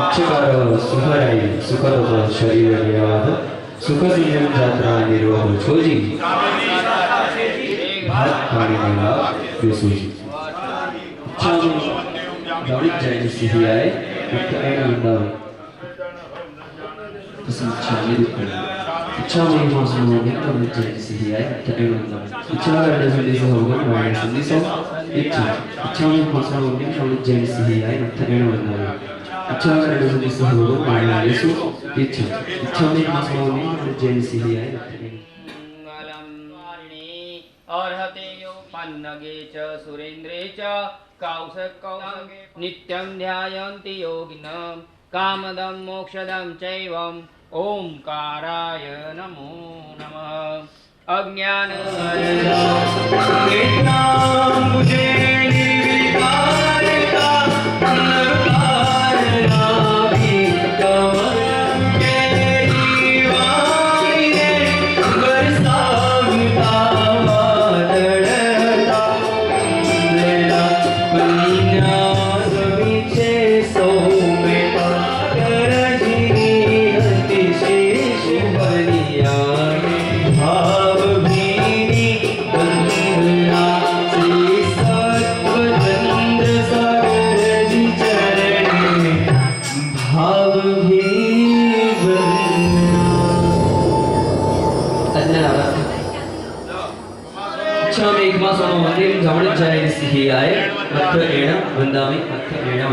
ಅಕ್ಷಕಾರ ಸುಖರಾಯಿ ಸುಖದ ಶರೀರವಾದ ಸುಖಸಿಂಜನ ಜಾತ್ರಾಗಿರುವ ಛೋಜಿ ಭಾತ್ પાણીના બેસું દોડી જાય સિહિયાએ એને અંદાવે પછી ચાલી રૂપિયા ચાલી માસનો દોડી જાય સિહિયાએ એને અંદાવે ચાલી ડઝન હોગો મારે સંદેશો ઇચ્છા ચાલી માસનો દોડી જાય સિહિયાએ એને અંદાવે ચાલી ડઝન હોગો મારે ઇચ્છા ચાલી માસનો દોડી જાય સિહિયાએ अर्हते यो पन्नगे च सुरेन्द्रे च कौसके नित्यं ध्यायन्ति योगिनं कामदं मोक्षदं चैवं ओंकाराय नमो नमः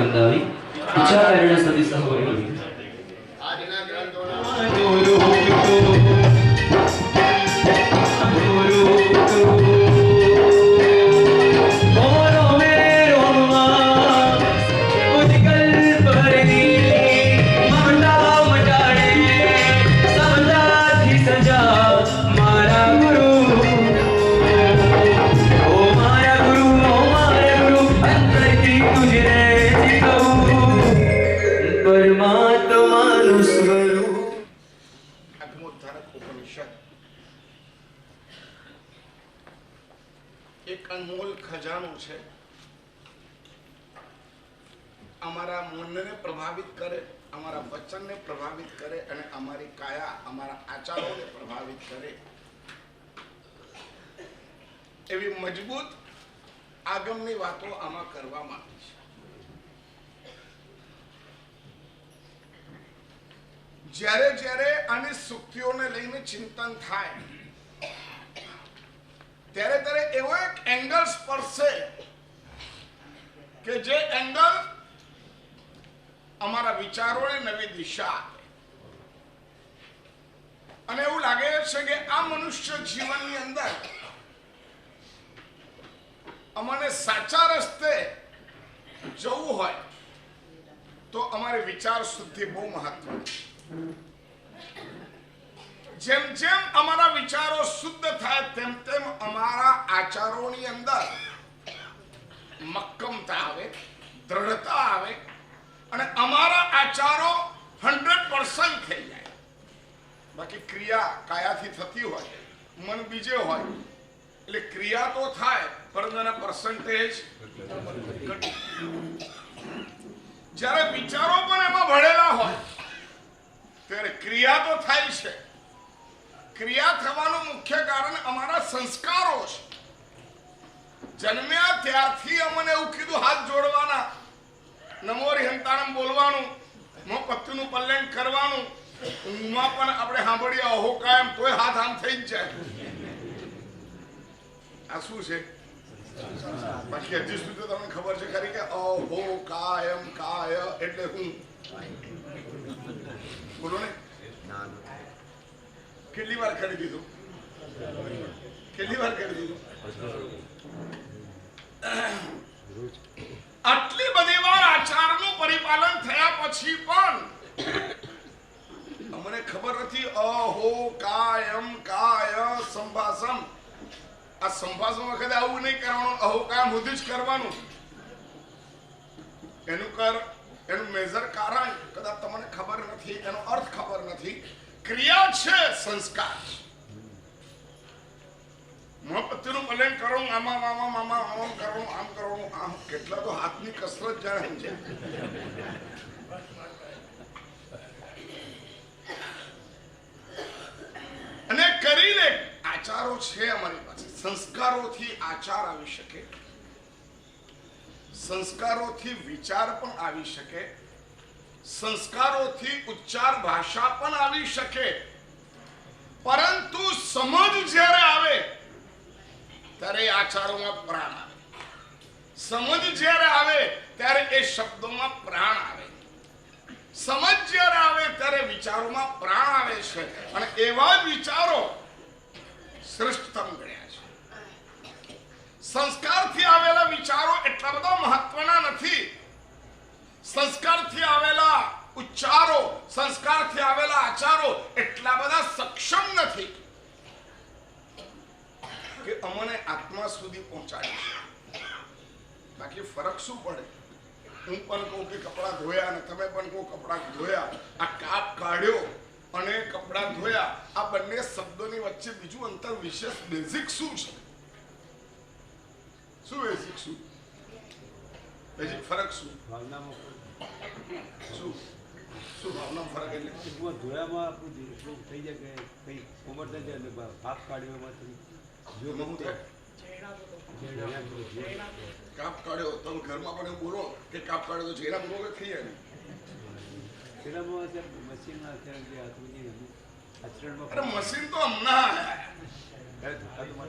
वंदावी विचारण सदी सहवरी एक अनमोल खजानो है अमरा मन ने प्रभावित करे अमरा वचन ने प्रभावित करे अने अमारी काया अमरा आचारों ने प्रभावित करे एवी मजबूत आगमनी वातो आमा करवा मांगे छे ज्यारे ज्यारे आनी सुक्तिओं ने लईने चिंतन थाय ત્યારે ત્યારે એવો એક એંગલ સ્પર્શે કે જે એંગલ અમારા વિચારોને નવી દિશા આપે અને એવું લાગે છે કે આ મનુષ્ય જીવનની અંદર અમને સાચા રસ્તે જવું હોય તો અમારી વિચાર શુદ્ધિ બહુ મહત્વની જેમ જેમ અમારા વિચારો શુદ્ધ થાય તેમ તેમ અમારા આચારોની અંદર મક્કમતા આવે દ્રઢતા આવે અને અમારા આચારો 100% થઈ જાય બાકી ક્રિયા કાયાથી થતી હોય મન બીજે હોય એટલે ક્રિયા તો થાય પરંતુ એના પર્સન્ટેજ જ્યારે વિચારો પણ એમાં ભળેલા હોય ત્યારે ક્રિયા તો થાય છે क्रिया थवानुं मुख्य कारण अमारा संस्कारो छे जन्म्या त्यारथी अमने एवुं कीधुं हाथ जोड़वाना नमो हरिहंताणम बोलवानुं मो पत्नीनुं कल्याण करवानुं ऊंघमां पण आपणे सांभळीए अहो कायम तोय हाथ आम थई ज जाय आ शुं छे बाकी हजी सुधी तमने खबर छे खरी के अहो कायम काय एटले हुं बोलो ने કેટલી વાર કરી દીધું આટલી બધી વાર આચારનું પરિપાલન થયા પછી પણ અમને ખબર નથી અહો કાયમ કાય સંભાષમ આ સંભાષણ વખતે આવું નહીં કરવાનું અહો કાયમ સુધી જ કરવાનું એનું મેજર કારણ કદાચ તમને ખબર નથી એનો અર્થ ખબર નથી क्रिया छे संस्कार मैं पत्नीनुं कल्याण करूं आमा मामा मामा आम करूं आम करूं आम केटला तो हाथनी कसरत जाणे छे છે અમારી પાસે. સંસ્કારોથી આચાર આવી શકે, સંસ્કારોથી વિચાર પણ આવી શકે, સંસ્કારોથી ઉચ્ચાર ભાષા પણ આવી શકે, પરંતુ સમજ જ્યારે આવે ત્યારે આચારોમાં પ્રાણ આવે. સમજ જ્યારે આવે ત્યારે એ શબ્દોમાં પ્રાણ આવે. સમજ જ્યારે આવે ત્યારે વિચારોમાં પ્રાણ આવે છે. અને એવા વિચારો શ્રેષ્ઠતમ ગણ્યા છે. સંસ્કારથી આવેલા વિચારો એટલા બધા મહત્વના નથી. સંસ્કારથી આવેલા ઉચ્ચારો, સંસ્કારથી આવેલા આચારો એટલા બધા સક્ષમ નથી કે અમને આત્મા સુધી પહોંચાડે. બાકી ફરક શું પડે? હું પણ કહું કે કપડા ધોયા અને તમે પણ કહો કપડા ધોયા. આ કાપ કાઢ્યો અને કપડા ધોયા, આ બંને શબ્દોની વચ્ચે બીજું અંતર વિશેષ બેઝિક શું છે? શું બેઝિક શું બેઝિક ફરક શું? શું શું ભાવના ફરક? એટલે ધોયામાં આપણું એટલું થઈ જાય કે કંઈ ઉમર થઈ જાય એટલે હાથ કાઢ્યો એમાં જો હું કાપ કાઢ્યો તમે ઘરમાં પણ એવું બોલો કે કાપ કાઢ્યો તો જેના બોલો થઈ જાય. પેલામાં મશીનમાં અત્યારે આચરણમાં અરે મશીન તો હમણાં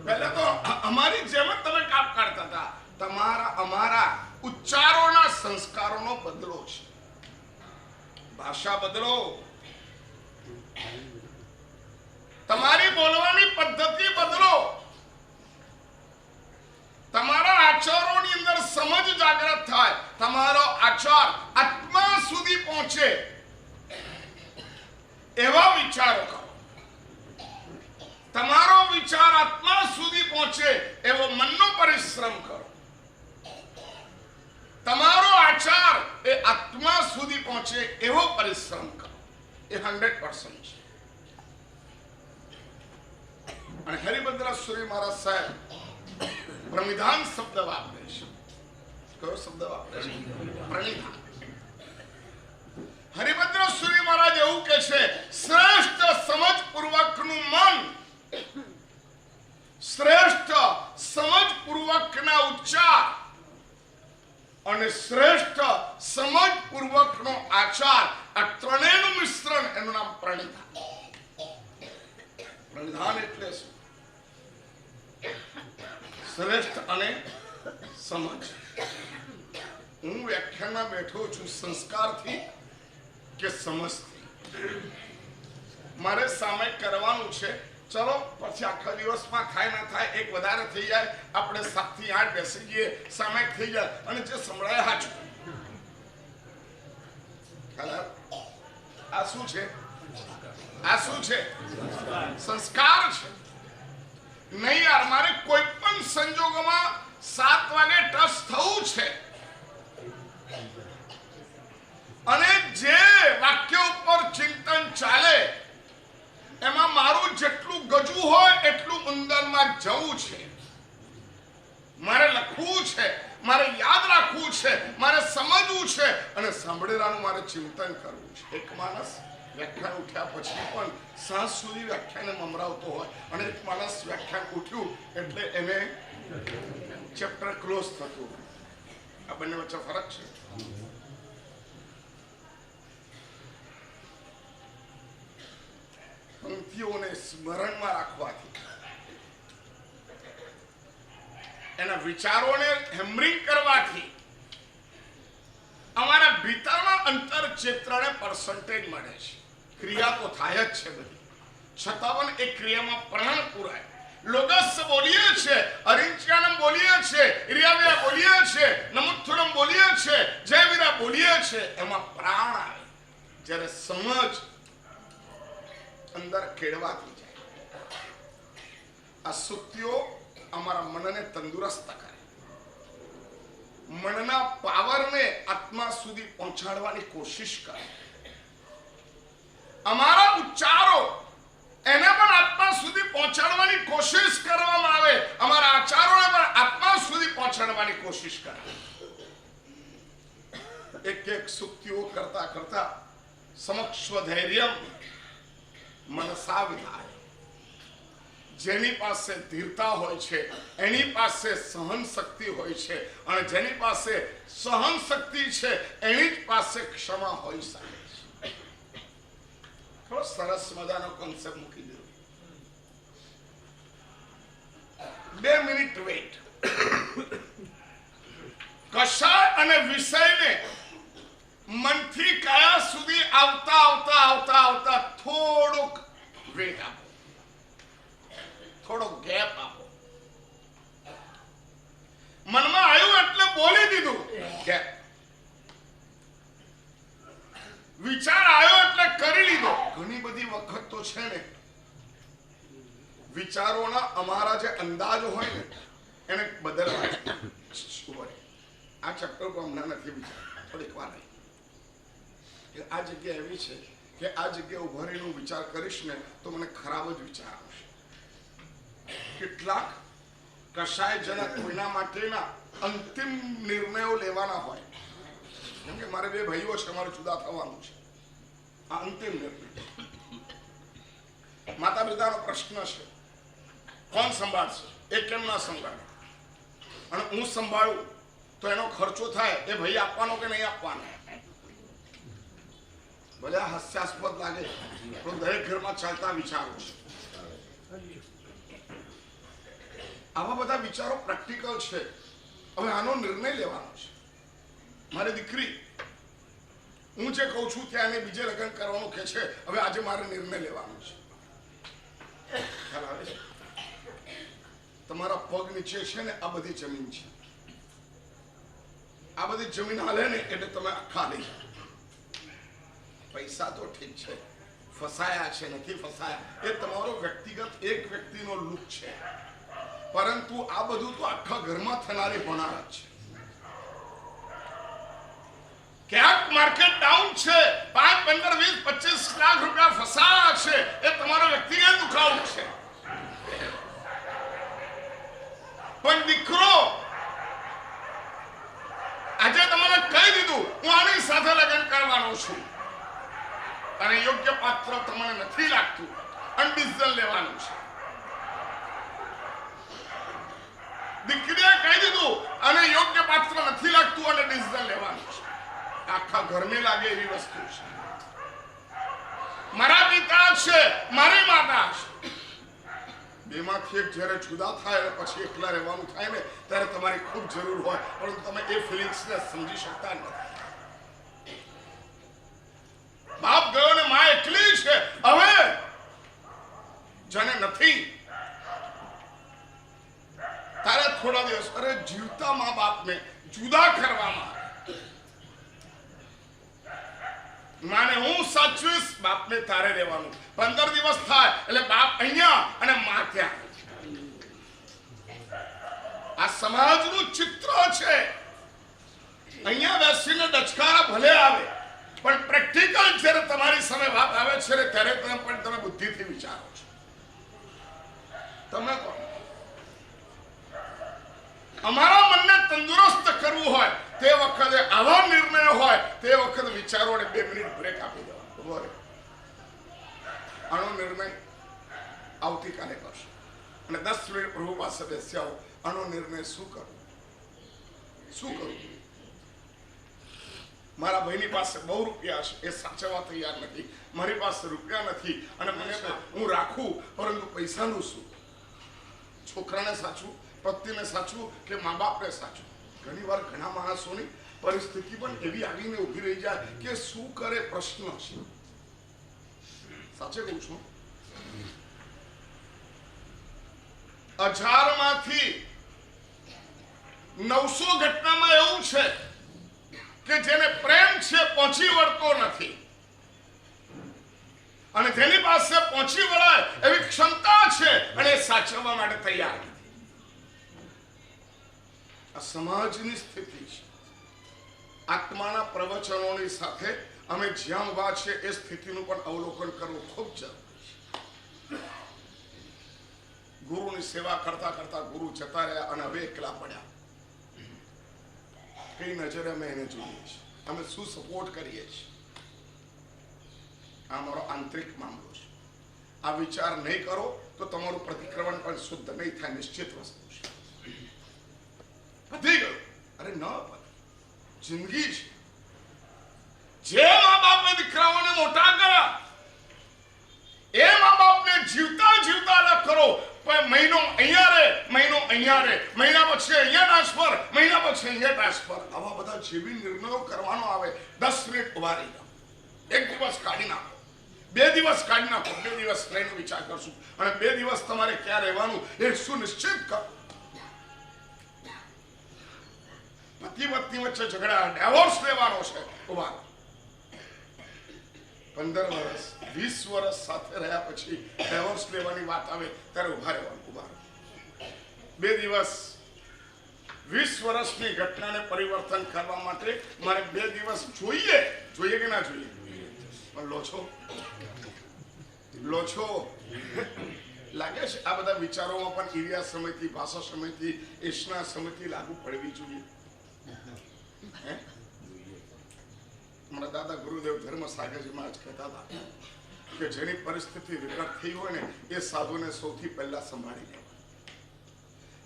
પહેલા તો અમારી જેમ જ તમે કાપ કાઢતા હતા. તમારા અમારા ઉચ્ચારોના સંસ્કારોનો બદલો છે. ભાષા બદલો, તમારી બોલવાની પદ્ધતિ બદલો, તમારા આચારોની અંદર સમજ જાગૃત થાય, તમારો આચાર આત્મા સુધી પહોંચે એવા વિચારો કરો. તમારો વિચાર આત્મા સુધી પહોંચે એવો મનનો પરિશ્રમ કરો. તમારો આચાર એ આત્મા સુધી પહોંચે એવો પરિશ્રમ કરો. એ 100% છે. અને હરિભદ્ર સુરી મહારાજ સાહેબ પ્રણિધાન શબ્દ વાપરે છે. કયો શબ્દ વાપરે છે? પ્રણિધાન. હરિભદ્ર સુરી મહારાજ એવું કે છે, શ્રેષ્ઠ સમજ પૂર્વકનું મન, શ્રેષ્ઠ સમજ પૂર્વકના ઉચ્ચાર અને શ્રેષ્ઠ સમજ પૂર્વકનો આચાર, આ ત્રણેયનું મિશ્રણ, એનું નામ પ્રણિધાન. પ્રણિધાન એટલે શું? શ્રેષ્ઠ અને સમજ. હું વ્યાખ્યાનમાં બેઠો છું સંસ્કારથી કે સમજથી. મારે સામે કરવાનું છે. ચલો પછી આખા દિવસમાં થાય ના થાય, એક વધારે થઈ જાય, આપણે 7 થી 8 બેસી જઈએ, સામે થઈ જાય અને જે સંભળાય હાચું. આ શું છે? આ શું છે? સંસ્કાર છે. નહીં યાર, મારે કોઈ પણ સંજોગોમાં 7 વાગે ટચ થવું છે. અને જે વાક્ય ઉપર ચિંતન ચાલે એમાં મારું જેટલું ગજવું હોય એટલું ઉંદરમાં જવું છે. મારે લખવું છે, મારે યાદ રાખવું છે, મારે સમજવું છે અને સાંભળેલાનું મારે ચિંતન કરવું છે. એક માણસ વ્યાખ્યાન ઉઠ્યા પછી પણ સાંજ સુધી વ્યાખ્યાને મમરાવતો હોય અને એક માણસ વ્યાખ્યાન ઉઠ્યું એટલે એને ચેપ્ટર ક્લોઝ થતું. આ બંને વચ્ચે ફરક છે. પંક્તિઓને સ્મરણમાં રાખવાથી, એના વિચારોને હેમરિંગ કરવાથી અમારા ભીતરમાં અંતર ક્ષેત્રને પર્સન્ટેજ મળે છે. ક્રિયા તો થાય જ છે બધી, છતાં પણ એ ક્રિયામાં પ્રાણ પુરાય. લોગસ બોલીએ છે, અરિંચ્યાનમ બોલીએ છે, ઇરિયાવિરા બોલીએ છે, નમુત્થુરમ બોલીએ છે, જયવીરા બોલીએ છે, એમાં પ્રાણ આવે. જ્યારે સમજ અંદર કેળવાતી જાય, આ સુક્તિઓ અમારા મનને તંદુરસ્ત કરે, મનના પાવરને આત્મા સુધી પહોંચાડવાની કોશિશ કરે. અમારા ઉચ્ચારો એને પણ આત્મા સુધી પહોંચાડવાની કોશિશ કરવામાં આવે, અમારા આચારોને પણ આત્મા સુધી પહોંચાડવાની કોશિશ કરે. એક એક સુક્તિઓ કરતા કરતા સમક્ષ ધૈર્યમ મનસા વિધાય, જેની પાસે ધીરતા હોય છે એની પાસે સહન શક્તિ હોય છે, અને જેની પાસે સહન શક્તિ છે એની જ પાસે ક્ષમા હોઈ શકે છે. થોડો સરસ મજાનો કોન્સેપ્ટ મૂકી દીધો. 2 મિનિટ વેઇટ. કશાય અને વિષયને મનથી કયા સુધી આવતા થોડુંક વેટ આપો, થોડો ગેપ આપો. મનમાં આવ્યું એટલે બોલી દીધું, ગેપ. વિચાર આવ્યો એટલે કરી લીધો. ઘણી બધી વખત તો છે ને વિચારોના અમારા જે અંદાજો હોય ને એને બદલવા. આ ચક્કર પર હમણાં નથી વિચાર, થોડીક વાર નહીં. આ જગ્યા એવી છે કે આ જગ્યા ઉભા રહીને હું વિચાર કરીશ ને તો મને ખરાબ જ વિચાર આવશે. કેટલાક કશાયજનક કોઈના માટેના અંતિમ નિર્ણયો લેવાના હોય. કેમ કે મારે 2 ભાઈઓ છે, મારે જુદા થવાનું છે. આ અંતિમ નિર્ણય. માતા પિતાનો પ્રશ્ન છે, કોણ સંભાળશે, એ કેમ ના સંભાળે, અને હું સંભાળું તો એનો ખર્ચો થાય, એ ભાઈ આપવાનો કે નહીં આપવાનો. ભલે હાસ્યાસ્પદ લાગે પણ દરેક ઘરમાં ચાલતા વિચારો છે. આવા બધા વિચારો પ્રેક્ટિકલ છે. હવે આનો નિર્ણય લેવાનો છે. મારી દીકરી, હું જે કહું છું ત્યાં એને બીજે લગ્ન કરવાનું કે છે. હવે આજે મારે નિર્ણય લેવાનો છે. ખ્યાલ આવે છે? તમારા પગ નીચે છે ને આ બધી જમીન છે. આ બધી જમીન હાલે ને એટલે તમે આખા લઈ જાઓ. પૈસા તો ઠીક છે, ફસાયા છે નથી ફસાયા એ તમારો વ્યક્તિગત એક વ્યક્તિનો લુક છે, પરંતુ આ બધું તો આખા ઘરમાં થનારી હોનાર જ છે. ક્યાંક માર્કેટ ડાઉન છે, 5, 15, 20, 25 લાખ રૂપિયા ફસાયા છે, એ તમારો વ્યક્તિગત દુખાવો છે. પણ દીકરો આજે તમને કહી દીધું હું આની સાથે લગ્ન કરવાનો છું, અને યોગ્ય પાત્ર તમને નથી લાગતું, અને ડિસિઝન લેવાનું છે. દીકરીએ કહી દીધું અને યોગ્ય પાત્ર નથી લાગતું અને ડિસિઝન લેવાનું છે. આખા ઘરને લાગે એવી વસ્તુ છે. મારા પિતા છે, મારી માતા છે, બેમાંથી એક જ્યારે જુદા થાય પછી એકલા રહેવાનું થાય ને ત્યારે તમારી ખૂબ જરૂર હોય, પરંતુ તમે એ ફિલિંગ્સને સમજી શકતા નથી. બાપ ગયો ને માં એકલી છે. હવે જેને નથી તારે થોડા દિવસ જીવતા મા બાપને જુદા કરવામાં માને હું સાચવીશ, બાપને તારે રહેવાનું. 15 દિવસ થાય એટલે બાપ અહીંયા અને માં ત્યાં. આ સમાજનું ચિત્ર છે. અહીંયા બેસીને ડચકારા ભલે આવે પણ પ્રેક્ટિકલ જ્યારે તમારી સામે વાત આવે છે ત્યારે તમે બુદ્ધિથી વિચારો છો. તમે કોણ? અમારા મનને તંદુરસ્ત કરવું હોય તે વખતે આવા નિર્ણય હોય તે વખતે વિચારોને 2 મિનિટ બ્રેક આપી દેવાનો. આનો નિર્ણય આવતીકાલે કરશો અને 10 મિનિટ પ્રભુ પાસે બેસ્યા હો. આનો નિર્ણય શું કરવું? મારા ભાઈની પાસે બહુ રૂપિયા છે, એ સાચવવા તૈયાર નથી. મારી પાસે રૂપિયા નથી અને મને હું રાખું, પરંતુ પૈસાનું શું? છોકરાને સાચવું, પત્નીને સાચવું કે મા બાપને સાચવું? ઘણી વાર ઘણા માણસોની પરિસ્થિતિ પણ એવી આવીને ઉભી રહી જાય કે શું કરે પ્રશ્ન છે. સાચે કહું છું, 1000 માંથી 900 ઘટનામાં એવું છે કે જેને પ્રેમ છે પહોંચી વળતો નથી, અને જેની પાસે પહોંચી વળાય એવી ક્ષમતા છે અને એ સાચવવા માટે તૈયાર નથી. આ સમાજની સ્થિતિ છે. આત્માના પ્રવચનોની સાથે અમે જ્યાં ઉભા છે એ સ્થિતિનું પણ અવલોકન કરવું ખૂબ જરૂરી છે. ગુરુની સેવા કરતા કરતા ગુરુ જતા રહ્યા અને હવે એકલા પડ્યા. કઈ નજરે અમે એને જોઈએ છીએ, અમે શું સપોર્ટ કરીએ છીએ? આ મારો આંતરિક મામલો છે. આ વિચાર નહીં કરો તો તમારું પ્રતિક્રમણ પણ શુદ્ધ નહીં થાય, નિશ્ચિત વસ્તુ છે. પતી ગયું. અરે ન પતે, જિંદગી છે. જે મા બાપે દીકરાઓને મોટા કર્યા એ મા બાપને જીવતા જીવતા અલગ કરો. પણ મહિનો અહીંયા રહે, મહિનો અહીંયા રહે, મહિના પછી અહીંયા ટ્રાન્સફર, મહિના પછી અહીંયા ટ્રાન્સફર, આવા બધા જેવી નિર્ણયો કરવાનો આવે. 10 મિનિટ ઉભા રહી જાઓ, એક દિવસ કાઢી નાખો, 2 દિવસ કાઢી નાખો, 2 દિવસ રહીને વિચાર કરશું. અને 2 દિવસ તમારે ક્યાં રહેવાનું એ સુનિશ્ચિત કરો. પતિ પત્ની વચ્ચે ઝઘડા, ડિવોર્સ લેવાનો છે, ઉભા રહો. 15 વર્ષ 20 વર્ષ સાથે રહ્યા પછી ડિવોર્સ લેવાની વાત આવે ત્યારે ઉભા રહેવાનું. ઉભા રહો. 2 દિવસ 20 વર્ષની ઘટનાને પરિવર્તન કરવા માટે મારે 2 દિવસ જોઈએ. જોઈએ કે ના જોઈએ? પણ લો છો લાગે છે આ બધા વિચારોમાં પણ ઇરિયા સમિતિ, ભાષા સમિતિ, એશના સમિતિ લાગુ પડવી જોઈએ. મારા દાદા ગુરુદેવ ધર્મ સાગરજી મહારાજ કહેતા હતા કે જેની પરિસ્થિતિ વિકટ થઈ હોય ને એ સાધુને સૌથી પહેલા સંભાળી લેવા.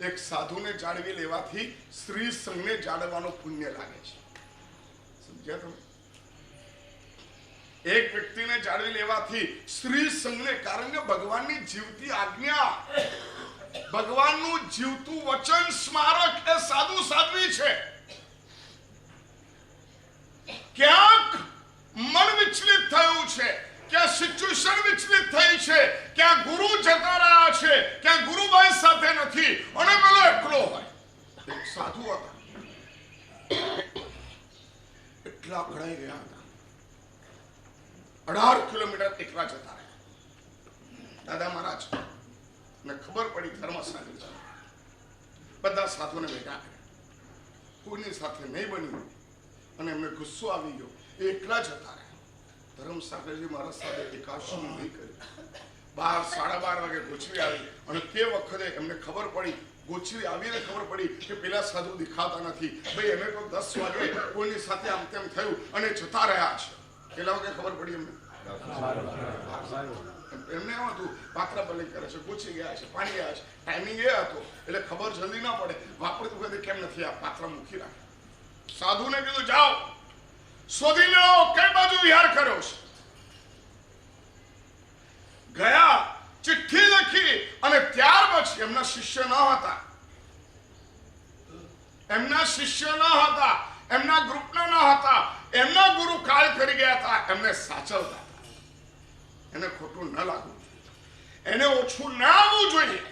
એક સાધુને જાળવી લેવાથી સ્ત્રી સંઘને જાળવવાનું પુણ્ય લાગે છે. સમજ્યા તમે? એક વ્યક્તિને જાળવી લેવાથી સ્ત્રી સંઘને, કારણ કે ભગવાનની જીવતી આજ્ઞા, ભગવાનનું જીવતું વચન સ્મારક એ સાધુ સાધ્વી છે. ક્યાંક મન વિચલિત થયું છે, ક્યાં સિચ્યુએશન વિચલિત થઈ છે, ક્યાં ગુરુ જતા રહ્યા છે, ક્યાં ગુરુભાઈ સાથે નથી અને પેલો એકલો હોય. એક સાધુ હતા, એટલા ઘડાઈ ગયા હતા, 18 કિલોમીટર એકલા જતા રહ્યા. દાદા મહારાજ ને ખબર પડી ધર્મસાગર છે, બધા સાધુને ભેગા કર્યા, કોઈની સાથે નહીં બન્યું અને એમને ગુસ્સો આવી ગયો. એ એકલા જતા રહ્યા. ધર્મસાગરજી મહારાજ સાથે એકાદશી નહીં કરી. 12-12:30 વાગે ગોચરી આવી અને તે વખતે એમને ખબર પડી, ગોચરી આવીને ખબર પડી કે પેલા સાધુ દેખાતા નથી. ભાઈ એમને તો 10 વાગે કોઈની સાથે આમ તેમ થયું અને જતા રહ્યા છે. પેલા વખતે ખબર પડી એમને એમ હતું પાત્રા બલિંગ કરે છે, ગોચરી ગયા છે, પાણી ગયા છે, ટાઈમિંગ એ હતો એટલે ખબર જલ્દી ના પડે. વાપરતી વખતે કેમ નથી આ પાત્રા મૂકી રાખે. સાધુને કીધું જાઓ શોધી લો કઈ બાજુ વિહાર કર્યો છે. ગયા, ચિઠ્ઠી લખી અને ત્યાર પછી એમના શિષ્ય ન હતા, એમના ગ્રુપના ન હતા, એમના ગુરુ કાળ કરી ગયા હતા, એમને સાચવતા હતા. એને ખોટું ન લાગવું, એને ઓછું ના આવવું જોઈએ.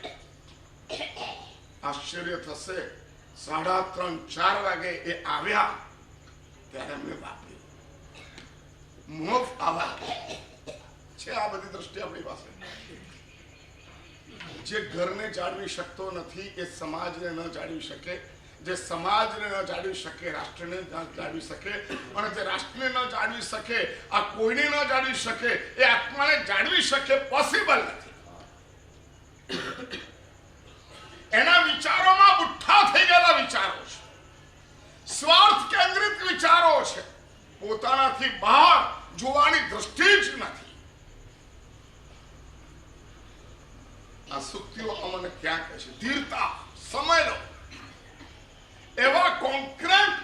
આશ્ચર્ય થશે, 3:30-4 વાગે એ આવ્યા ત્યારે એમને વાપર્યું. મોફ આવા છે આ બધી દ્રષ્ટિ આપણી પાસે. જે ઘરને જાળવી શકતો નથી એ સમાજને ન જાળવી શકે, જે સમાજને ન જાળવી શકે રાષ્ટ્રને ન જાળવી શકે, અને જે રાષ્ટ્રને ન જાળવી શકે આ કોઈને ન જાળવી શકે એ આત્માને જાળવી શકે પોસિબલ નથી. એના વિચારોમાં બુઠ્ઠા થઈ ગયેલા વિચારો છે, સ્વાર્થ કેન્દ્રિત વિચારો છે, પોતાનાથી બહાર જોવાની દ્રષ્ટિ જ નથી. આ સુક્તિઓ અમને ક્યાં કહે છે? ધીરતા, સમય લો. એવા કોન્ક્રીટ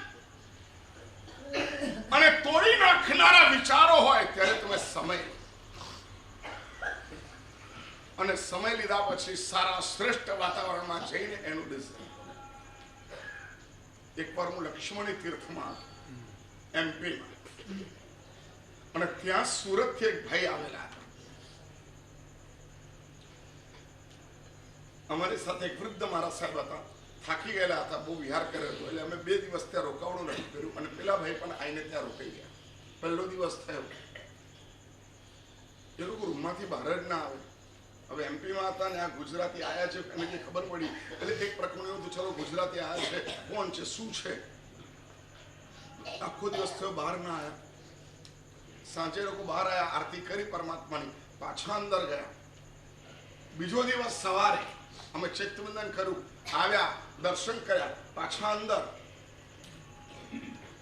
અને તોડી નાખનારા વિચારો હોય ત્યારે તમે સમય લો. અને સમય લીધા પછી સારા શ્રેષ્ઠ વાતાવરણમાં જઈને એનું ડિઝાઇન. એકવાર હું લક્ષ્મણી તીર્થમાં એમપીમાં, અને ત્યાં સુરતથી એક ભાઈ આવેલા હતા. અમારી સાથે એક વૃદ્ધ મારા સાહેબ હતા, થાકી ગયેલા હતા, બહુ વિહાર કર્યો હતો, એટલે અમે 2 દિવસ ત્યાં રોકાવાનું નક્કી કર્યું અને પેલા ભાઈ પણ આવીને ત્યાં રોકાઈ ગયા. પહેલો દિવસ થયો, એ લોકો રૂમમાંથી બહાર જ ના આવે. હવે એમપીમાં હતા ને આ ગુજરાતી આયા છે એને કઈ ખબર પડી એટલે એક પ્રકરણ એવું તો ચલો ગુજરાતી આયા છે, કોણ છે, શું છે. આખો દિવસ થયો બહાર ના આવ્યા. સાંજે લોકો બહાર આવ્યા, આરતી કરી પરમાત્માની, પાછા અંદર ગયા. બીજો દિવસ સવારે અમે ચૈત્યવંદન કર્યું, આવ્યા, દર્શન કર્યા, પાછા અંદર.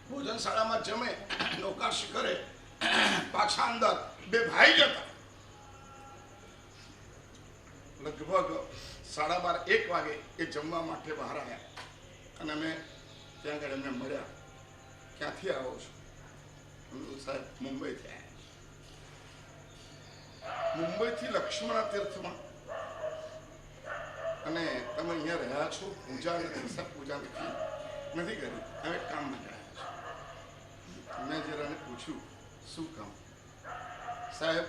ભોજનશાળામાં જમે, નૌકાશી કરે, પાછા અંદર. 2 ભાઈ જતા. લગભગ 12:30 1 વાગે એ જમવા માટે બહાર આવ્યા અને અમે ત્યાં આગળ એમને મળ્યા. ક્યાંથી આવો છો? સાહેબ મુંબઈથી આવ્યા. મુંબઈથી લક્ષ્મણ તીર્થમાં. અને તમે અહીંયા રહ્યા છો, પૂજા નથી સાહેબ, પૂજા નથી કરી, અમે કામમાં ગયા છો. મેં જરા પૂછ્યું શું કામ? સાહેબ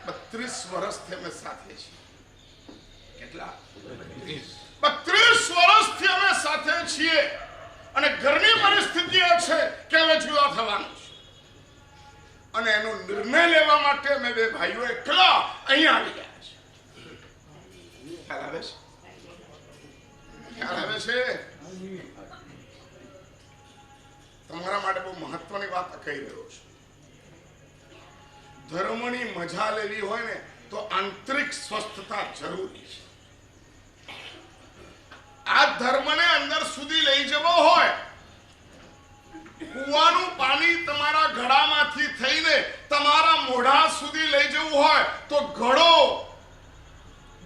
32 વર્ષથી અમે સાથે છીએ. કેટલા? 32 વર્ષથી અમે સાથે છીએ અને ઘરની પરિસ્થિતિ એ છે કે હવે જુદા થવાનું છે અને એનો નિર્ણય લેવા માટે અમે બે ભાઈઓ એકલા અહીંયા આવી ગયા છે. ખ્યાલ આવે છે? ખ્યાલ આવે છે? તમારા માટે બહુ મહત્વની વાત કહી રહ્યો છું. ધર્મની મજા લેવી હોય ને તો આંતરિક સ્વસ્થતા જરૂરી છે. આ ધર્મને અંદર સુધી લઈ જવો હોય, કુવાનું પાણી તમારા ઘડામાંથી થઈને તમારા મોઢા સુધી લઈ જવું હોય તો ઘડો,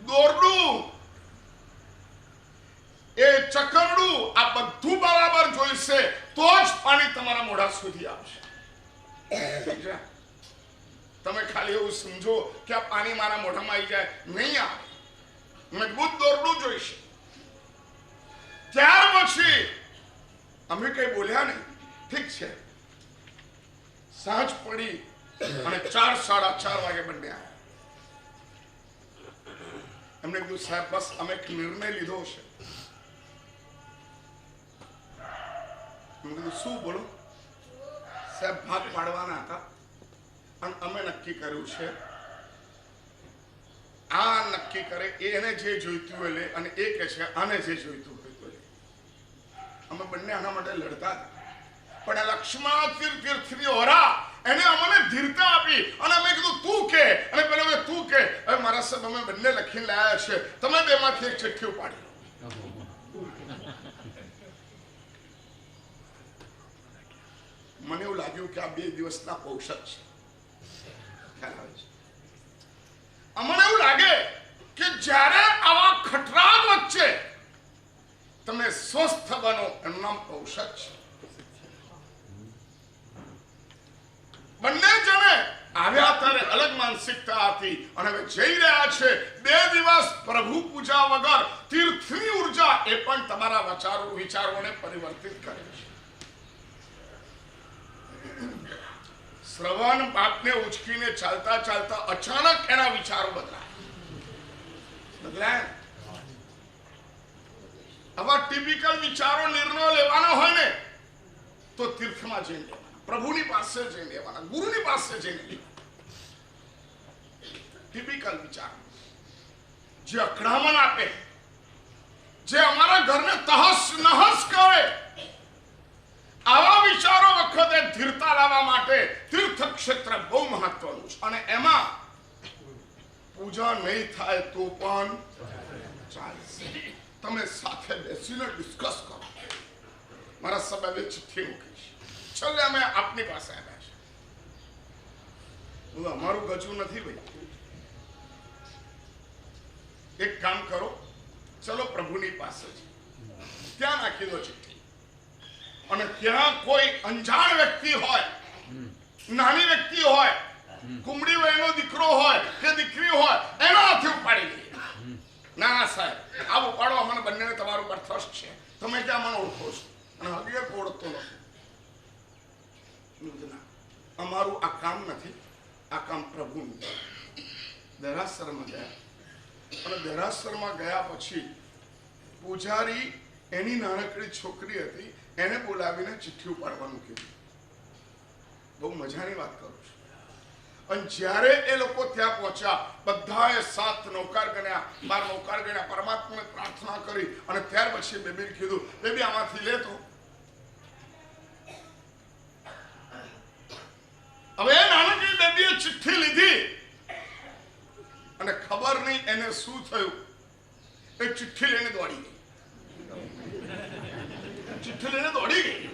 દોરડું, એ ચકરડું, આ બધું બરાબર જોઈશે તો જ પાણી તમારા મોઢા સુધી આવશે. તમે ખાલી એવું સમજો કે આ પાણી મારા મોઢામાં આવી જાય, નહીં આવે. મજબૂત દોરડું જોઈશે. ત્યાર પછી અમે કઈ બોલ્યા નહીં. ઠીક છે. સાંજ પડી અને 4 સાડા 4 વાગે બંને આવ્યા. એમને કીધું સાહેબ બસ અમે એક નિર્ણય લીધો છે. કીધું શું? બોલો. સાહેબ ભાગ પાડવાના હતા અને અમે નક્કી કર્યું છે, આ નક્કી કરે એને જે જોઈતું હોય લે અને એ કહે છે આને જે જોઈતું હોય તો લે. અમે બંને આના માટે લડતા હતા પણ આ લક્ષ્મણ તીર્થની ઓરા એને અમને ધીરતા આપી અને અમે કીધું તું કે, અને પેલો મેં તું કે. હવે મારા સાહેબ અમે બંને લખીને લાયા છે, તમે બેમાંથી એક ચિઠ્ઠી ઉપાડી લો. મને એવું લાગ્યું કે આ 2 દિવસના ઔષધ છે. અમને એવું લાગે કે જ્યારે આવા ખટરાગ વચ્ચે તમે સ્વસ્થ બનો એનું નામ ઔષધ છે. બંને જણે આવ્યા ત્યારે અલગ માનસિકતા હતી અને હવે જઈ રહ્યા છે 2 દિવસ પ્રભુ પૂજા વગર. તીર્થની ઉર્જા એ પણ તમારા વિચારોને પરિવર્તિત કરે છે. શ્રવણ બાપને ઉચકીને ચાલતા ચાલતા અચાનક એના વિચારો બદલાય. આવા ટિપિકલ વિચારો નિર્ણયો લેવાના હોય ને તો તીર્થમાં જઈને લેવાના, પ્રભુની પાસે જઈને લેવાના, ગુરુની પાસે જઈને લેવાના. ટિપિકલ વિચાર જે અકળામણ આપે, જે અમારા ઘરને તહસ નહસ કરે, આવા વિચારો વખતે ધીરતા લાવવા માટે તીર્થ ક્ષેત્ર બહુ મહત્વનું છે. અને એમાં પૂજા નહીં થાય તો પણ ચાલશે. તમે સાથે બેસીને ડિસ્કસ કરો. મારા સબબે ચિઠ્ઠી મૂકી છે. છેલ્લે અમે આપની પાસે આવ્યા છે. અમારું ગજું નથી ભાઈ. એક કામ કરો, ચલો પ્રભુની પાસે ત્યાં નાખી દો ચિઠ્ઠી. અને ત્યાં કોઈ અંજાણ વ્યક્તિ હોય, નાની વ્યક્તિ હોય, કુમડી વયનો દીકરો હોય કે દીકરી હોય, એના હાથે ઉપાડી લઈએ. ના સાહેબ આ ઉપાડો, અમને બંનેને તમારું પર થર્સ્ટ છે, તમે ક્યાં મને ઓળખો છો? અને હકીકત ઓળખતો નથી. અમારું આ કામ નથી, આ કામ પ્રભુનું. દેરાસરમાં ગયા અને દેરાસરમાં ગયા પછી પૂજારી એની નાનકડી છોકરી હતી, એને બોલાવીને ચિઠ્ઠી ઉપાડવાનું કીધું. બહુ મજાની વાત કરું છું. અને જ્યારે એ લોકો ત્યાં પહોંચ્યા, બધાએ 7 નૌકાર ગણ્યા, 12 નૌકાર ગણ્યા, પરમાત્માને પ્રાર્થના કરી અને ત્યાર પછી બેબીને કીધું, બેબી આમાંથી લે તો. હવે નાનકડી બેબીએ ચિઠ્ઠી લીધી અને ખબર નહીં એને શું થયું, એ ચિઠ્ઠી લઈને દોડી ગઈ. ચિઠ્ઠી લઈને દોડી ગઈ.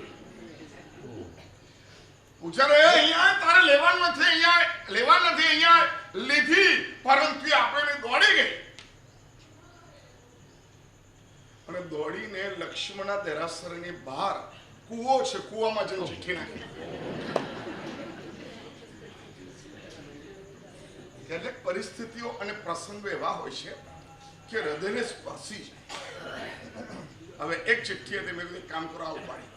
પૂછારો અહીંયા તારે લેવાનું નથી, અહીંયા લેવા નથી, અહીંયા લીધી, પરંતુ આપણે દોડી ગઈ અને દોડીને લક્ષ્મણના દેરાસરની બહાર કૂવો છે, કૂવામાં જઈને ચીઠી નાખી. કેટલીક પરિસ્થિતિઓ અને પ્રસંગો એવા હોય છે કે હૃદયને સ્પર્શી જાય. હવે એક ચિઠ્ઠી હતી, મેં કીધું કામ કરો આવું પાડી.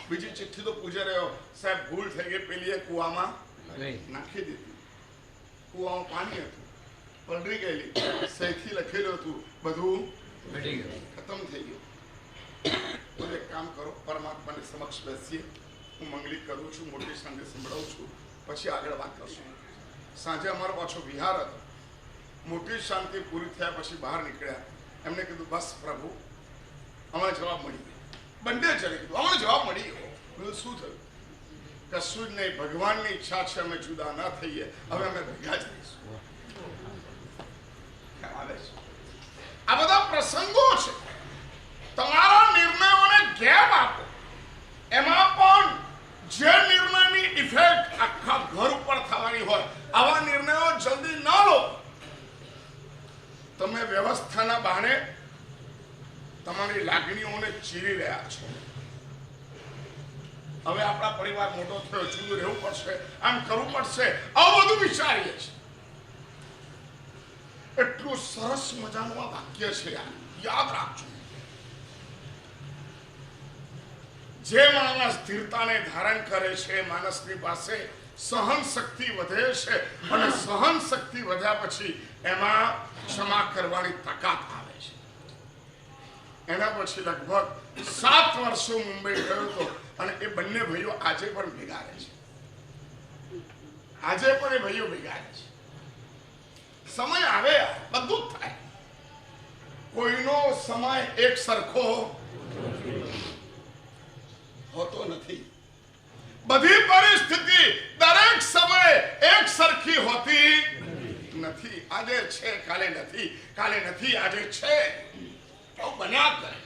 બીજી ચિઠ્ઠી તો પૂજા રહ્યો, સાહેબ ભૂલ થઈ ગઈ, પેલી કૂવામાં નાખી દીધી. કૂવામાં પાણી હતું, પલળી ગયેલી, સહીથી લખેલું હતું, બધું ખતમ થઈ ગયું. તો એક કામ કરો, પરમાત્માની સમક્ષ બેસીએ, હું મંગળી કરું છું, મોટી સાંજે સંભળાવું છું, પછી આગળ વાત કરશું. સાંજે અમારો પાછો વિહાર હતો. મોટી શાંતિ પૂરી થયા પછી બહાર નીકળ્યા. એમને કીધું બસ પ્રભુ અમને જવાબ મળી ગયો. બંને જણે કીધું અમને જવાબ મળી ગયો. શું થયું? કશું જ નહીં, ભગવાનની ઈચ્છા છે અમે જુદા ના થઈએ, હવે અમે ભેગા જ રહીશું. આ બધા પ્રસંગો છે. તમારા નિર્ણયોને ગેપ આપો. એમાં પણ જે નિર્ણયની ઇફેક્ટ આખા ઘર ઉપર થવાની હોય, આવા નિર્ણયો જલ્દી ન લો. તમે વ્યવસ્થાના બહાને તમારી લાગણીઓને ચીરી રહ્યા છો. હવે આપણા પરિવાર મોટો થયો, જુદું રહેવું પડશે, આમ કરવું પડશે, આવું બધું વિચારીએ છીએ. એટલું સરસ મજાનું આ વાક્ય છે, યાદ રાખજો. જે માણસ સ્થિરતાને ધારણ કરે છે, માણસની પાસે સહન શક્તિ વધે છે, અને સહન શક્તિ વધ્યા પછી એમાં ક્ષમા કરવાની તાકાત આવે છે. એના પછી લગભગ 7 વર્ષો મુંબઈ ગયો હતો, અને એ બંને ભાઈઓ આજે પણ ભેગા રહે છે. આજે પણ એ ભાઈઓ ભેગા રહે છે. સમય આવે બધું જ થાય. કોઈનો સમય એક સરખો હોતો નથી. બધી પરિસ્થિતિ દરેક સમયે એક સરખી હોતી નથી. આજે છે, કાલે નથી, કાલે નથી, આજે છે. બન્યા કરે.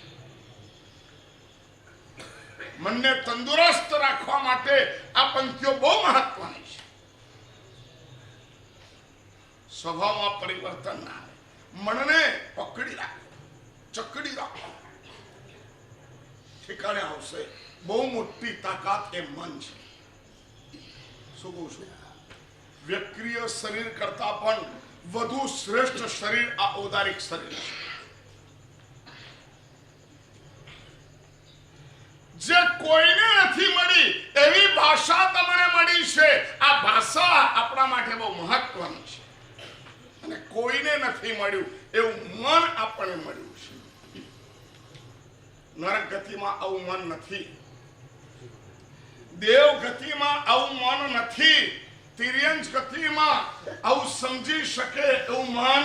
મનને તંદુરસ્ત રાખવા માટે આ પંક્તિઓ બહુ મહત્વની છે. સ્વભાવમાં પરિવર્તન ના આવે. મનને પકડી રાખો, ચકડી રાખો, ઠેકાણે આવશે. બહુ મોટી તાકાત એ મન છે. શું કહું છું? વ્યક્તિય શરીર કરતા પણ વધુ શ્રેષ્ઠ શરીર આ ઔદારિક શરીર છે. જે કોઈને નથી મળી એવી ભાષા તમને મળી છે. આ ભાષા આપણા માટે બહુ મહત્વની છે. અને કોઈને નથી મળ્યું એવું મન આપણને મળ્યું છે. નરક ગતિમાં આવું મન નથી. દેવ ગતિમાં આવું મન નથી. તિર્યંજ ગતિમાં આવું સમજી શકે એવું મન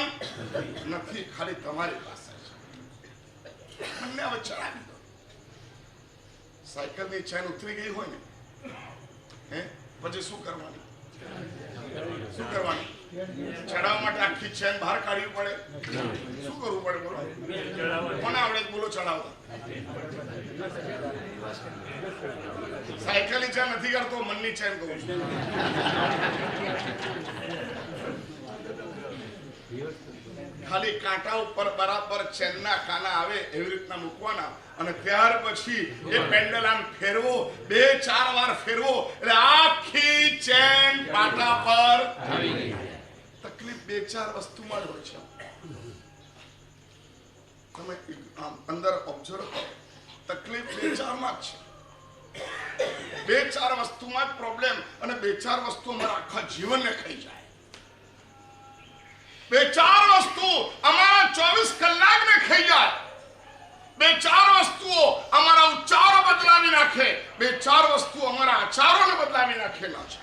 નથી. ખાલી તમારી પાસે છે. મને હવે ચડાવી દો. સાયકલની ચેન ઉતરી ગઈ હોય ને, પછી શું કરવાની? શું કરવાની? ચડાવવા માટે આખી ચેન બહાર કાઢવી પડે. શું કરવું પડે? બોલો, કોને આવડે? બોલો, ચડાવતા. સાયકલની ચેન નથી કરતો, મનની ચેન કહું છું. ખાલી કાંટા ઉપર બરાબર ચેનના કાના આવે એવી રીતના મૂકવાના, અને ત્યાર પછી એ પેન્ડલ આમ ફેરવો, 2-4 વાર ફેરવો એટલે આખી ચેન પાટા પર આવી ગઈ. તકલીફ 2-4 વસ્તુમાં જ હોય છે. તમે અંદર ઓબ્ઝર્વ કરો, તકલીફ 2-4 માં જ છે. 2-4 વસ્તુમાં જ પ્રોબ્લેમ, અને 2-4 વસ્તુ અમારા આખા જીવનને ખાઈ જાય. 2-4 વસ્તુ અમારા 24 કલાકને ખાઈ જાય. 2-4 વસ્તુઓ અમારા ઉચ્ચારો બદલાવી નાખે. 2-4 વસ્તુ અમારા આચારોને બદલાવી નાખે. ના છે.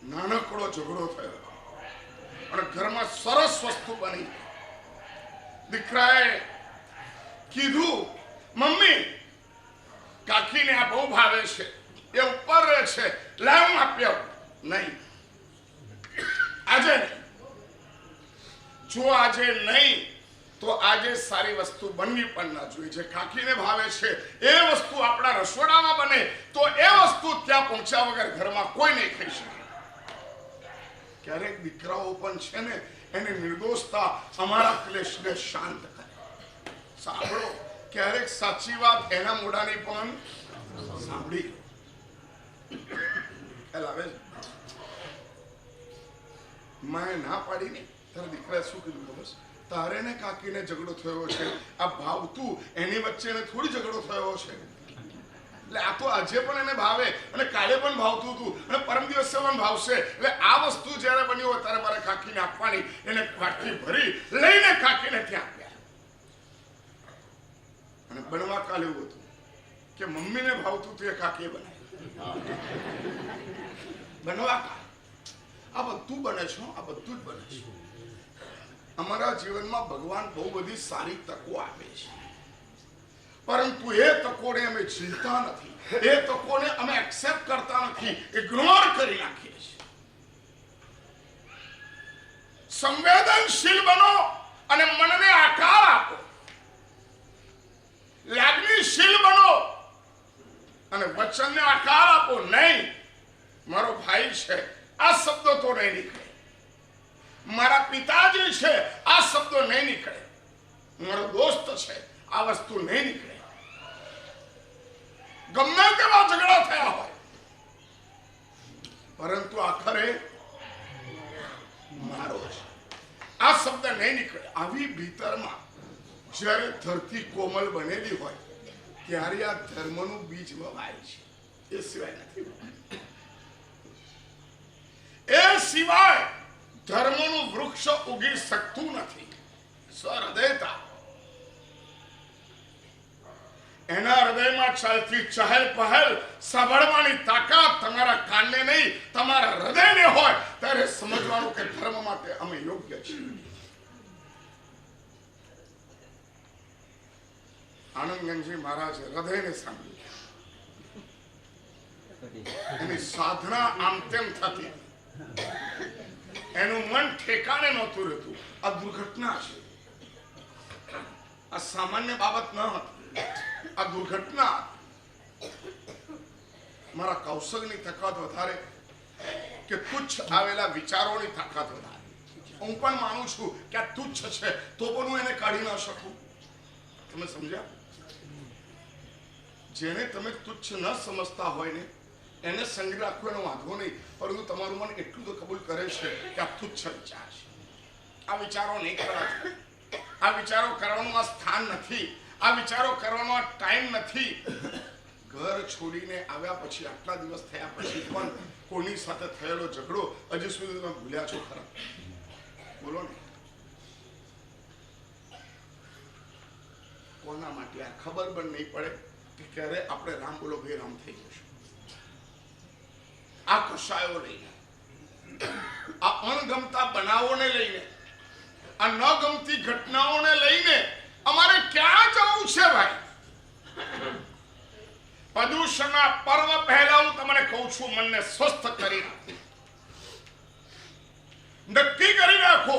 નાનકડો ઝઘડો થયો અને ઘરમાં સરસ વસ્તુ બની. દીકરાએ કીધું, મમ્મી કાકીને આ બહુ ભાવે છે, એ ઉપર રહે છે, લાવ હું આપ્યો. નહીં, આજે નહીં. જો આજે નહીં તો આજે સારી વસ્તુ બનવી પણ ના જોઈએ. જે કાકીને ભાવે છે એ વસ્તુ આપણા રસોડામાં બને તો એ વસ્તુ ત્યાં પહોંચ્યા વગર ઘરમાં કોઈ નહીં ખાઈ શકે. ક્યારેક દીકરાઓ પણ છે ને એને નિર્દોષતા અમારા ક્લેશને શાંત કરે. સાંભળો, ક્યારેક સાચી વાત એના મોઢાની પણ સાંભળી ખ્યાલ આવે છે. મેં ના પાડી ને તારા દીકરાએ શું કીધું ખબર છે? તારે ને કાકીને ઝઘડો થયો છે, આ ભાવતું એની વચ્ચે એને થોડી ઝઘડો થયો છે. એટલે આ તો આજે પણ એને ભાવે અને કાલે પણ ભાવતું હતું અને પરમ દિવસે પણ ભાવશે. એટલે આ વસ્તુ જ્યારે બની હોય ત્યારે મારે કાકીને આપવાની. એને વાટકી ભરી લઈને કાકીને ત્યાં આપ્યા. અને બનવા કાલે એવું હતું કે મમ્મીને ભાવતું હતું એ કાકીએ બનાવ્યું. બનવા કાલ આ બધું બને છે, આ બધું જ બને છે. અમારા જીવનમાં ભગવાન બહુ બધી સારી તકો આપે છે, પરંતુ એ તકોને અમે ઝીલતા નથી. એ તકોને અમે એક્સેપ્ટ કરતા નથી, ઇગ્નોર કરી નાખીએ છીએ. સંવેદનશીલ બનો અને મનને આકાર આપો. લાગણીશીલ બનો અને વચનને આકાર આપો. નહીં, મારો ભાઈ છે આ શબ્દો તો નહીં નીકળે. મારા પિતાજી છે આ શબ્દો નહીં નીકળે. મારો દોસ્ત છે આ વસ્તુ નહીં નીકળે. ગમે તેવા ઝઘડા થયા હોય, પરંતુ આખરે મારો છે આ શબ્દ નહીં નીકળે. આવી ભીતરમાં જ્યારે ધરતી કોમલ બનેલી હોય ત્યારે આ ધર્મનું બીજ વવાય છે. એ સિવાય નથી. એ સિવાય ધર્મનું વૃક્ષ ઉગી શકતું નથી. સ્વહૃદયતા, એના હૃદયમાં ચાલતી ચહેલ પહલ સાંભળવાની તાકાત તમારા કાનને નહીં, તમારા હૃદયને હોય ત્યારે સમજવાનું કે ધર્મ માટે અમે યોગ્ય છીએ. આનંદગંજી મહારાજે હૃદયને સાંભળ્યું. એની સાધના આમ તેમ થતી, એનું મન ઠેકાણે નહોતું રહેતું. આ દુર્ઘટના છે, આ સામાન્ય બાબત ન હતી. આ દુર્ઘટના મારા કૌશલની તાકાત વધારે કે તુચ્છ આવેલા વિચારોની તાકાત વધારે. હું પણ માનું છું કે આ તુચ્છ છે તો પણ હું એને કાઢી ના શકું. તમે સમજ્યા? જેને તમે તુચ્છ ન સમજતા હોય ને એને સંગ્રહ રાખવો એનો વાંધો નહીં, પરંતુ તમારું મન એટલું તો કબૂલ કરે છે કે આ તુચ્છ વિચાર છે. આ વિચારો નહીં કરવા. આ વિચારો કરવાનું આ સ્થાન નથી. આ વિચારો કરવાનો આ ટાઈમ નથી. ઘર છોડીને આવ્યા પછી, આટલા દિવસ થયા પછી પણ કોની સાથે થયેલો ઝઘડો હજી સુધી તમે ભૂલ્યા છો ખરા? બોલો ને. કોના માટે? આ ખબર પણ નહીં પડે કે ક્યારે આપણે રામ બોલો ભાઈ રામ થઈ જશું. આ કશાયો લઈને, આ અણગમતા બનાવોને લઈને, આ ન ગમતી ઘટનાઓને લઈને અમારે ક્યાં જવું છે ભાઈ? પ્રદૂષણના પર્વ પહેલા હું તમને કહું છું, મનને સ્વસ્થ કરી નાખો, નક્કી કરી નાખો.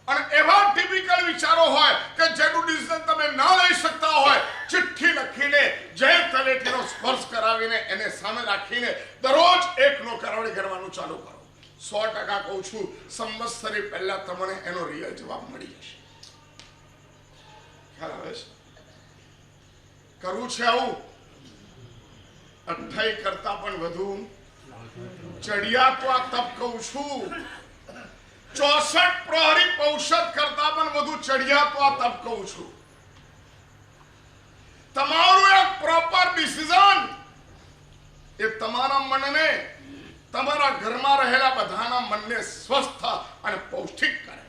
અને એવા ટિપિકલ વિચારો હોય કે જેનું ડિસિઝન તમે ન લઈ શકતા હોય, ચિઠ્ઠી લખીને જય તલેટીનો સ્પર્શ કરાવીને એને સામે રાખીને દરરોજ એક નોકરવાળી કરવાનું ચાલુ કરો. 100% કહું છું, સંવત્સરી પહેલા તમને એનો રિયલ જવાબ મળી જશે. ખ્યાલ આવે છે? કરવું છે આવું 28 કરતા પણ વધુ ચડિયા તો આ તપ કહું છું. 64 પ્રહરી પૌષધ કરતા પણ વધુ ચડિયા તો આ તપ કહું છું. તમારું એક પ્રોપર ડિસિઝન એ તમારા મનને, તમારા ઘરમાં રહેલા બધાના મનને સ્વસ્થ અને પૌષ્ટિક કરે.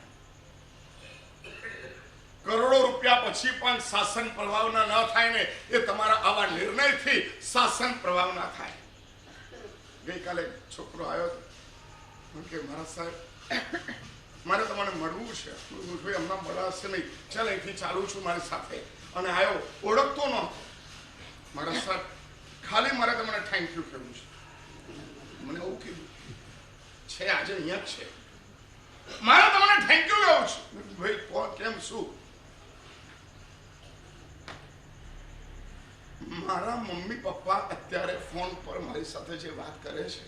કરોડો રૂપિયા પછી પણ શાસન પ્રભાવના ન થાય ને એ તમારા આવા નિર્ણયથી શાસન પ્રભાવના થાય. ગઈકાલે છોકરો આવ્યો કે મારા સાહેબ મારે તમને મળવું છે. ભાઈ હમણાં મળાશે નહીં, ચાલ અહીંથી ચાલુ છું મારી સાથે. અને આવ્યો, ઓળખતો ન મારા સાહેબ, ખાલી મારે તમને થેન્ક યુ કહેવું છે. મને એવું કીધું છે, આજે અહીંયા જ છે, મારે તમને થેન્ક યુ કહેવું છે. ભાઈ કોણ, કેમ, શું? મારા મમ્મી પપ્પા અત્યારે ફોન પર મારી સાથે જે વાત કરે છે,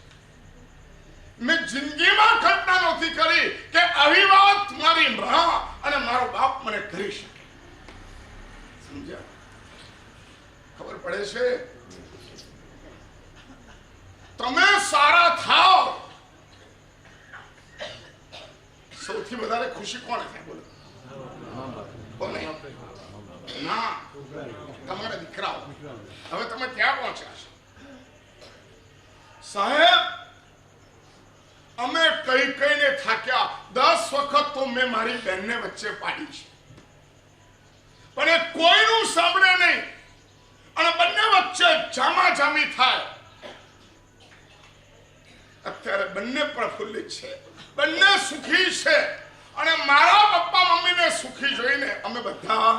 મેં જિંદગીમાં કલ્પના નહોતી કરી કે આવી વાત મારી મા અને મારો બાપ મને કરી શકે. સમજ્યા? ખબર પડે છે? તમે સારા થાઓ, સૌથી વધારે ખુશી કોને થાય? બોલો કોને? ના, તમારા દીકરાઓ. હવે તમે ત્યાં પહોંચ્યા છો સાહેબ. અમે કઈ કઈને થાક્યા. 10 વખત તો મેં મારી બહેનને વચ્ચે પાડી છે, પણ એ કોઈનું સાંભળે નહીં અને બંને વચ્ચે જામાજામી થાય. અત્યારે બંને પ્રફુલ્લિત છે, બંને સુખી છે અને મારા પપ્પા મમ્મીને સુખી જોઈને અમે બધા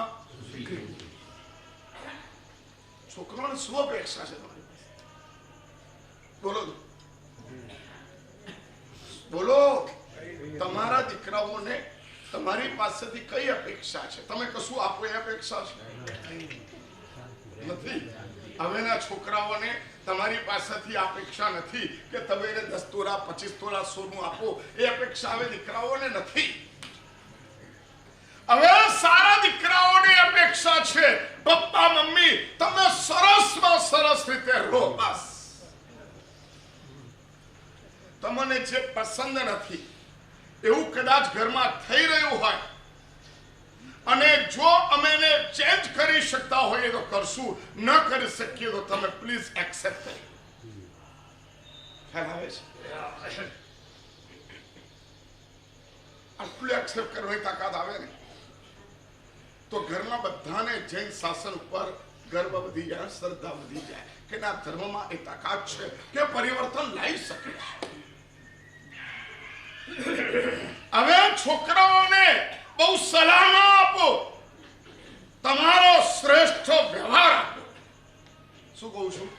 છોકરાઓને શું અપેક્ષા છે તમારી પાસે? બોલો બોલો. તમારા દીકરાઓને તમારી પાસેથી કઈ અપેક્ષા છે? તમે કશું આપો એ અપેક્ષા છે? નથી. હવેના છોકરાઓને તમારી પાસેથી અપેક્ષા નથી કે તમે એને 10 તોલા 25 તોલા સોનું આપો. એ અપેક્ષા હવે દીકરાઓને નથી. હવે સારા દીકરાઓની અપેક્ષા છે પપ્પા મમ્મી તમે સરસમાં સરસ રીતે રહો. બસ. તમને જે પસંદ નથી એવું કદાચ ઘરમાં થઈ રહ્યું હોય અને જો અમે એને ચેન્જ કરી શકતા હોઈએ તો કરશું, ન કરી શકીએ તો તમે પ્લીઝ એક્સેપ્ટ કરી. ખ્યાલ આવે છે? આટલું એક્સેપ્ટ કરવાની તાકાત આવે ને તો ઘરના બધાને જૈન શાસન ઉપર ગર્વ વધી જાય, શ્રદ્ધા વધી જાય કે ના ધર્મમાં એ તાકાત છે કે પરિવર્તન લાવી શકે. હવે છોકરાઓને બહુ સલાહ ના આપો, તમારો શ્રેષ્ઠ વ્યવહાર આપો. શું કહું છું?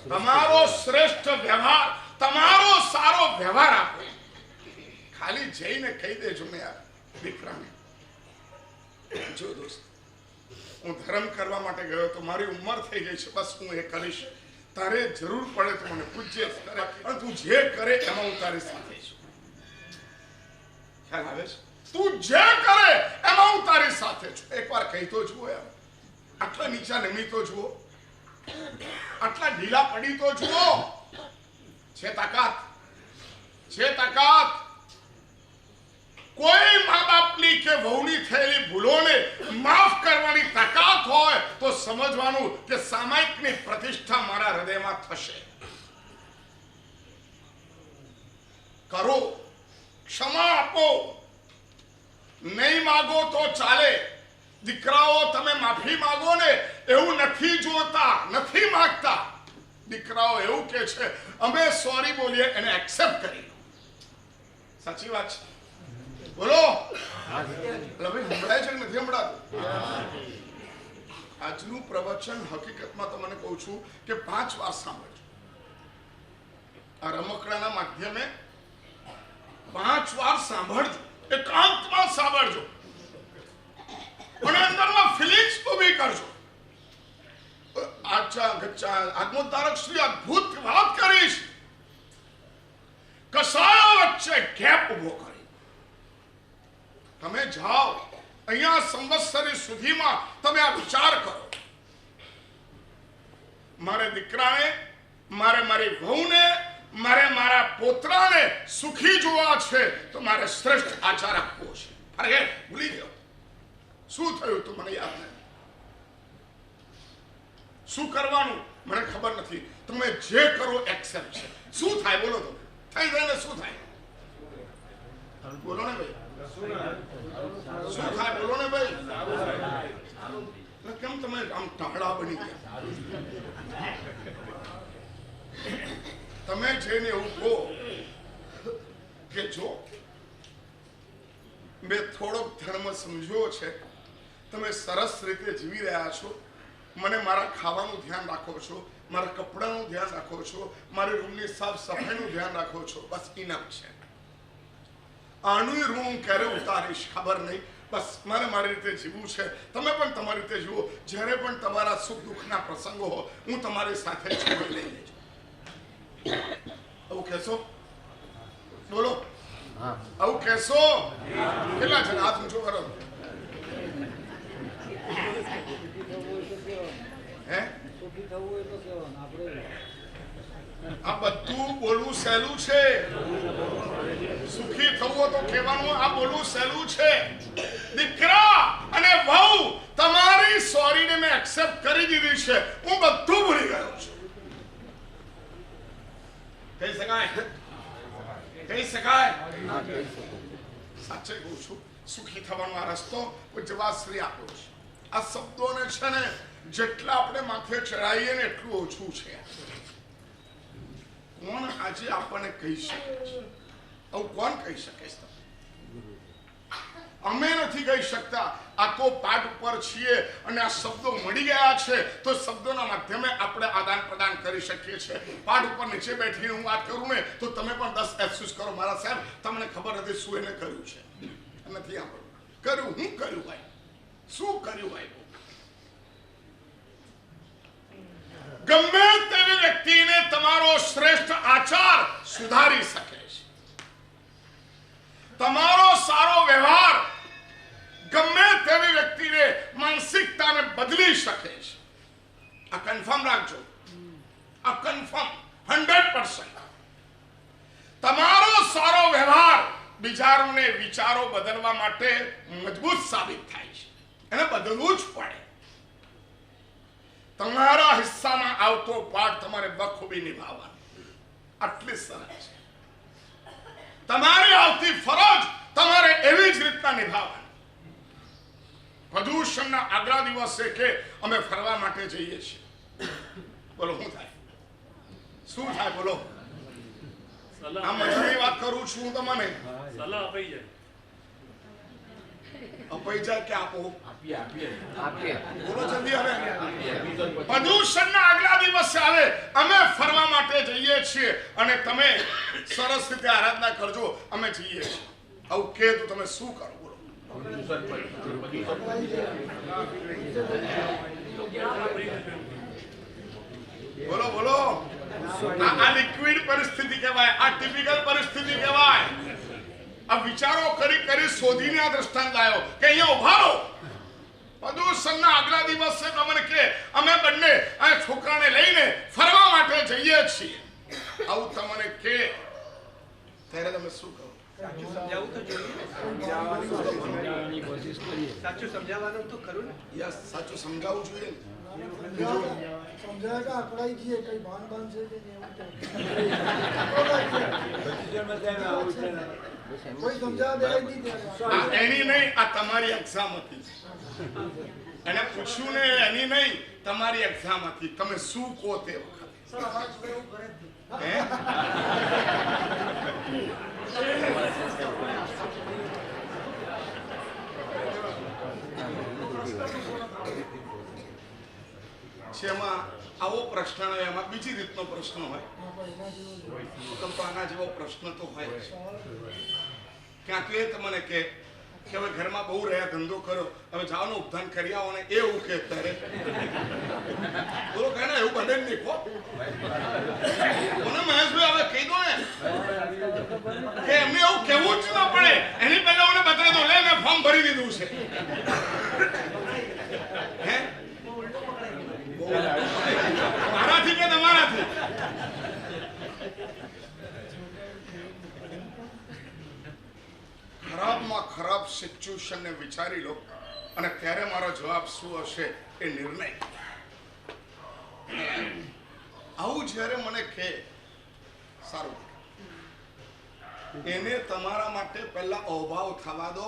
તમારો શ્રેષ્ઠ વ્યવહાર, તમારો સારો વ્યવહાર આપો. ખાલી જઈને કહી દેજો ને યાર દીકરાને, જો દોસ્ત હું ધર્મ કરવા માટે ગયો તો મારી ઉંમર થઈ ગઈ છે, બસ હું એ કરીશ. તારે જરૂર પડે તો મને પૂછજે, અને તું જે કરે એમાં હું તારી સાથે છું. ખ્યાલ આવે છે? તું જે કરે એમાં હું તારી સાથે છું. એકવાર કહી તો જુઓ યાર. આટલા નીચા નમી તો જુઓ, આટલા ઢીલા પડી તો જુઓ. છે તાકાત, છે તાકાત. કોઈ મા બાપની કે વહુની થયેલી ભૂલોને માફ કરવાની તાકાત હોય તો સમજવાનું કે સામાયિકની પ્રતિષ્ઠા મારા હૃદયમાં થશે. કરો, ક્ષમા આપો. નહીં માગો તો ચાલે. દીકરાઓ તમે માફી માગો ને એવું નથી જોતા, નથી માંગતા. દીકરાઓ એવું કે છે અમે સોરી બોલીએ એને એક્સેપ્ટ કરી. સાચી વાત છે? બોલો. સંભળાય છે કે નથી સંભળાતું? આજનું પ્રવચન હકીકતમાં તમને કહું છું કે 5 વાર સાંભળજો. આ રમકડાના માધ્યમે 5 વાર સાંભળજો, એકાંતમાં સાંભળજો અને અંદરમાં ફિલિંગ્સ ઉભી કરજો. આચા ગચ્ચા આત્મોદ્ધારક શ્રી અદ્ભુત વાત કરીશ. કસાયો વચ્ચે ગેપ ઉભો કરી તમે જાઓ. અહીંયા સંવત્સરી સુધીમાં તમે આ વિચાર કરો, મારે દીકરાને, મારે મારી વહુને, મારે મારા પોતરાને સુખી જોવા છે તો મારે શ્રેષ્ઠ આચાર આપવો છે. અરે ભૂલી ગયો. શું થયું તું મને યાદ નથી. શું કરવાનું મને ખબર નથી. તમે જે કરો એક્સેપ્ટ છે. શું થાય બોલો? તો થઈ જાય ને શું થાય? બોલો ને ભાઈ. શું થાય બોલો ને ભાઈ? કેમ તમે આમ ટાળા બની ગયા? તમે જઈને એવું કહો કે જો મેં થોડોક ધર્મ સમજ્યો છે, તમે સરસ રીતે જીવી રહ્યા છો, મને મારા ખાવાનું ધ્યાન રાખો છો, મારા કપડાનું ધ્યાન રાખો છો, મારી રૂમની સાફ સફાઈનું ધ્યાન રાખો છો, બસ ઇનફ છે. આનું રૂમ ક્યારે ઉતારીશ ખબર નહીં, બસ મારે મારી રીતે જીવવું છે, તમે પણ તમારી રીતે જીવો. જ્યારે પણ તમારા સુખ દુઃખના પ્રસંગો હોય હું તમારી સાથે જોડી લઈ લેજો. આવું કહેશો? બોલો, આવું કહેશો? કેટલા છે? હાથ ઊંચો કરો. હે, આ બધું બોલવું સહેલું છે. સુખી થવું તો કહેવાનું આ બોલવું સહેલું છે. દીકરા અને વહુ તમારી સોરીને મેં એક્સેપ્ટ કરી દીધી છે. હું બધું ભૂલી ગયો છું. કહી શકાય? કહી શકાય? સાચે કહું છું, સુખી થવાનો આ રસ્તો જવાશ્રી આપ્યો છે. આ શબ્દોને છે ને જેટલા આપણે માથે ચડાવીએ ને એટલું ઓછું છે. કોણ આજે આપણને કહી શકે છે? આવું કોણ કહી શકે છે? અમે નથી કહી શકતા. આ તો પાઠ ઉપર છીએ અને આ શબ્દો મળી ગયા છે તો શબ્દોના માધ્યમે આપણે આદાન પ્રદાન કરી શકીએ છીએ. પાઠ ઉપર નીચે બેઠીને હું વાત કરું ને તો તમે પણ 10 એફસોસ કરો, મારા સાહેબ તમને ખબર હતી શું એને કર્યું છે. નથી આપણું કર્યું. હું કર્યું ભાઈ? શું કર્યું ભાઈ? ગમે તેવી વ્યક્તિને તમારો શ્રેષ્ઠ આચાર સુધારી શકે છે. તમારો સારો વ્યવહાર ગમે તેવી વ્યક્તિને માનસિકતાને બદલી શકે છે. આ કન્ફર્મ રાખજો. આ કન્ફર્મ 100%. તમારો સારો વ્યવહાર બીજાઓને વિચારો બદલવા માટે મજબૂત સાબિત થાય છે. એને બદલવું જ પડે. તમારા હિસ્સામાં આવતો પાઠ તમારે બખૂબી નિભાવવાનો. આટલી સરળ છે. તમારી આવતી ફરજ તમારે એવી જ રીતના નિભાવવાની. પ્રદૂષણના આગલા દિવસે કે અમે ફરવા માટે જઈએ છીએ. બોલો શું થાય? શું થાય? બોલો. આ મજાની વાત કરું છું હું તમને. સલાહ અપાઈ જાય. અપાઈ જાય કે આપો? બોલો જલ્દી. હવે પ્રદૂષણના આગલા દિવસે આવે અમે ફરવા માટે જઈએ છીએ અને તમે સરસ રીતે આરાધના કરજો, અમે જઈએ છીએ. આવું કે તો તમે શું કરો? બોલો. બોલો બોલો. આ લિક્વિડ પરિસ્થિતિ કહેવાય. આ ટિપિકલ પરિસ્થિતિ કહેવાય. આ વિચારો કરી શોધીને આ દ્રષ્ટાંત આવ્યો કે અહીંયા ઉભા રહો. પ્રદૂષણના આગલા દિવસે તમને કે અમે બંને આ છોકરાને લઈને ફરવા માટે જઈએ છીએ. આવું તમને કે ત્યારે તમે શું કરો? સાચું સમજાવવાનું તો ખરું ને. યસ, સાચું સમજાવવું જોઈએ. સમજાય કે અકળાઈ જઈએ કઈ ભાન છે કે કોઈ સમજાવ દે એની નહીં, આ તમારી એક્ઝામ હતી. એને પૂછ્યું ને એની નહીં, તમારી એક્ઝામ હતી. તમે શું કહો તે વખતે જેમાં આવો પ્રશ્ન હોય એમાં બીજી રીતનો પ્રશ્ન હોય. આના જેવો પ્રશ્ન તો હોય ક્યાંક એ તમને કે હવે ઘરમાં બહુ રહ્યા, ધંધો કરો, હવે જાઓનો ઉપધાન કરી આવો ને એવું કે ત્યારે બોલો કહે ને એવું બને જ નહીં. મને મહેશભાઈ હવે કહી દો ને કે એમને એવું કહેવું જ ન પડે. એની પહેલા મને બતાવી દો, લે મેં ફોર્મ ભરી દીધું છે. હે મારાથી કે તમારાથી? ખરાબમાં ખરાબ સિચ્યુએશન ને વિચારી લો અને ત્યારે મારો જવાબ શું હશે એ નિર્ણય. આવું જ્યારે મને કહે સારું, એને તમારા માટે પહેલા અભાવ થવા દો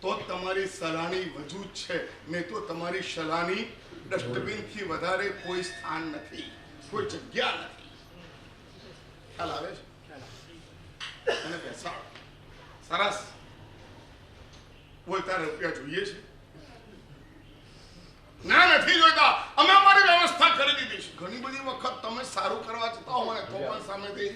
તો તમારી સલાહની વજૂદ છે. નહીં તો તમારી સલાહની ડસ્ટબિન થી વધારે કોઈ સ્થાન નથી, કોઈ જગ્યા નથી. ખ્યાલ આવે છે? અને બેસાડ સરસ. બોલતા રૂપિયા જોઈએ છે? ના, નથી જોઈતા. અમે અમારી વ્યવસ્થા કરી દીધી છે. ઘણી બધી વખત તમે સારું કરવા જતા હો ને તો પણ સામેથી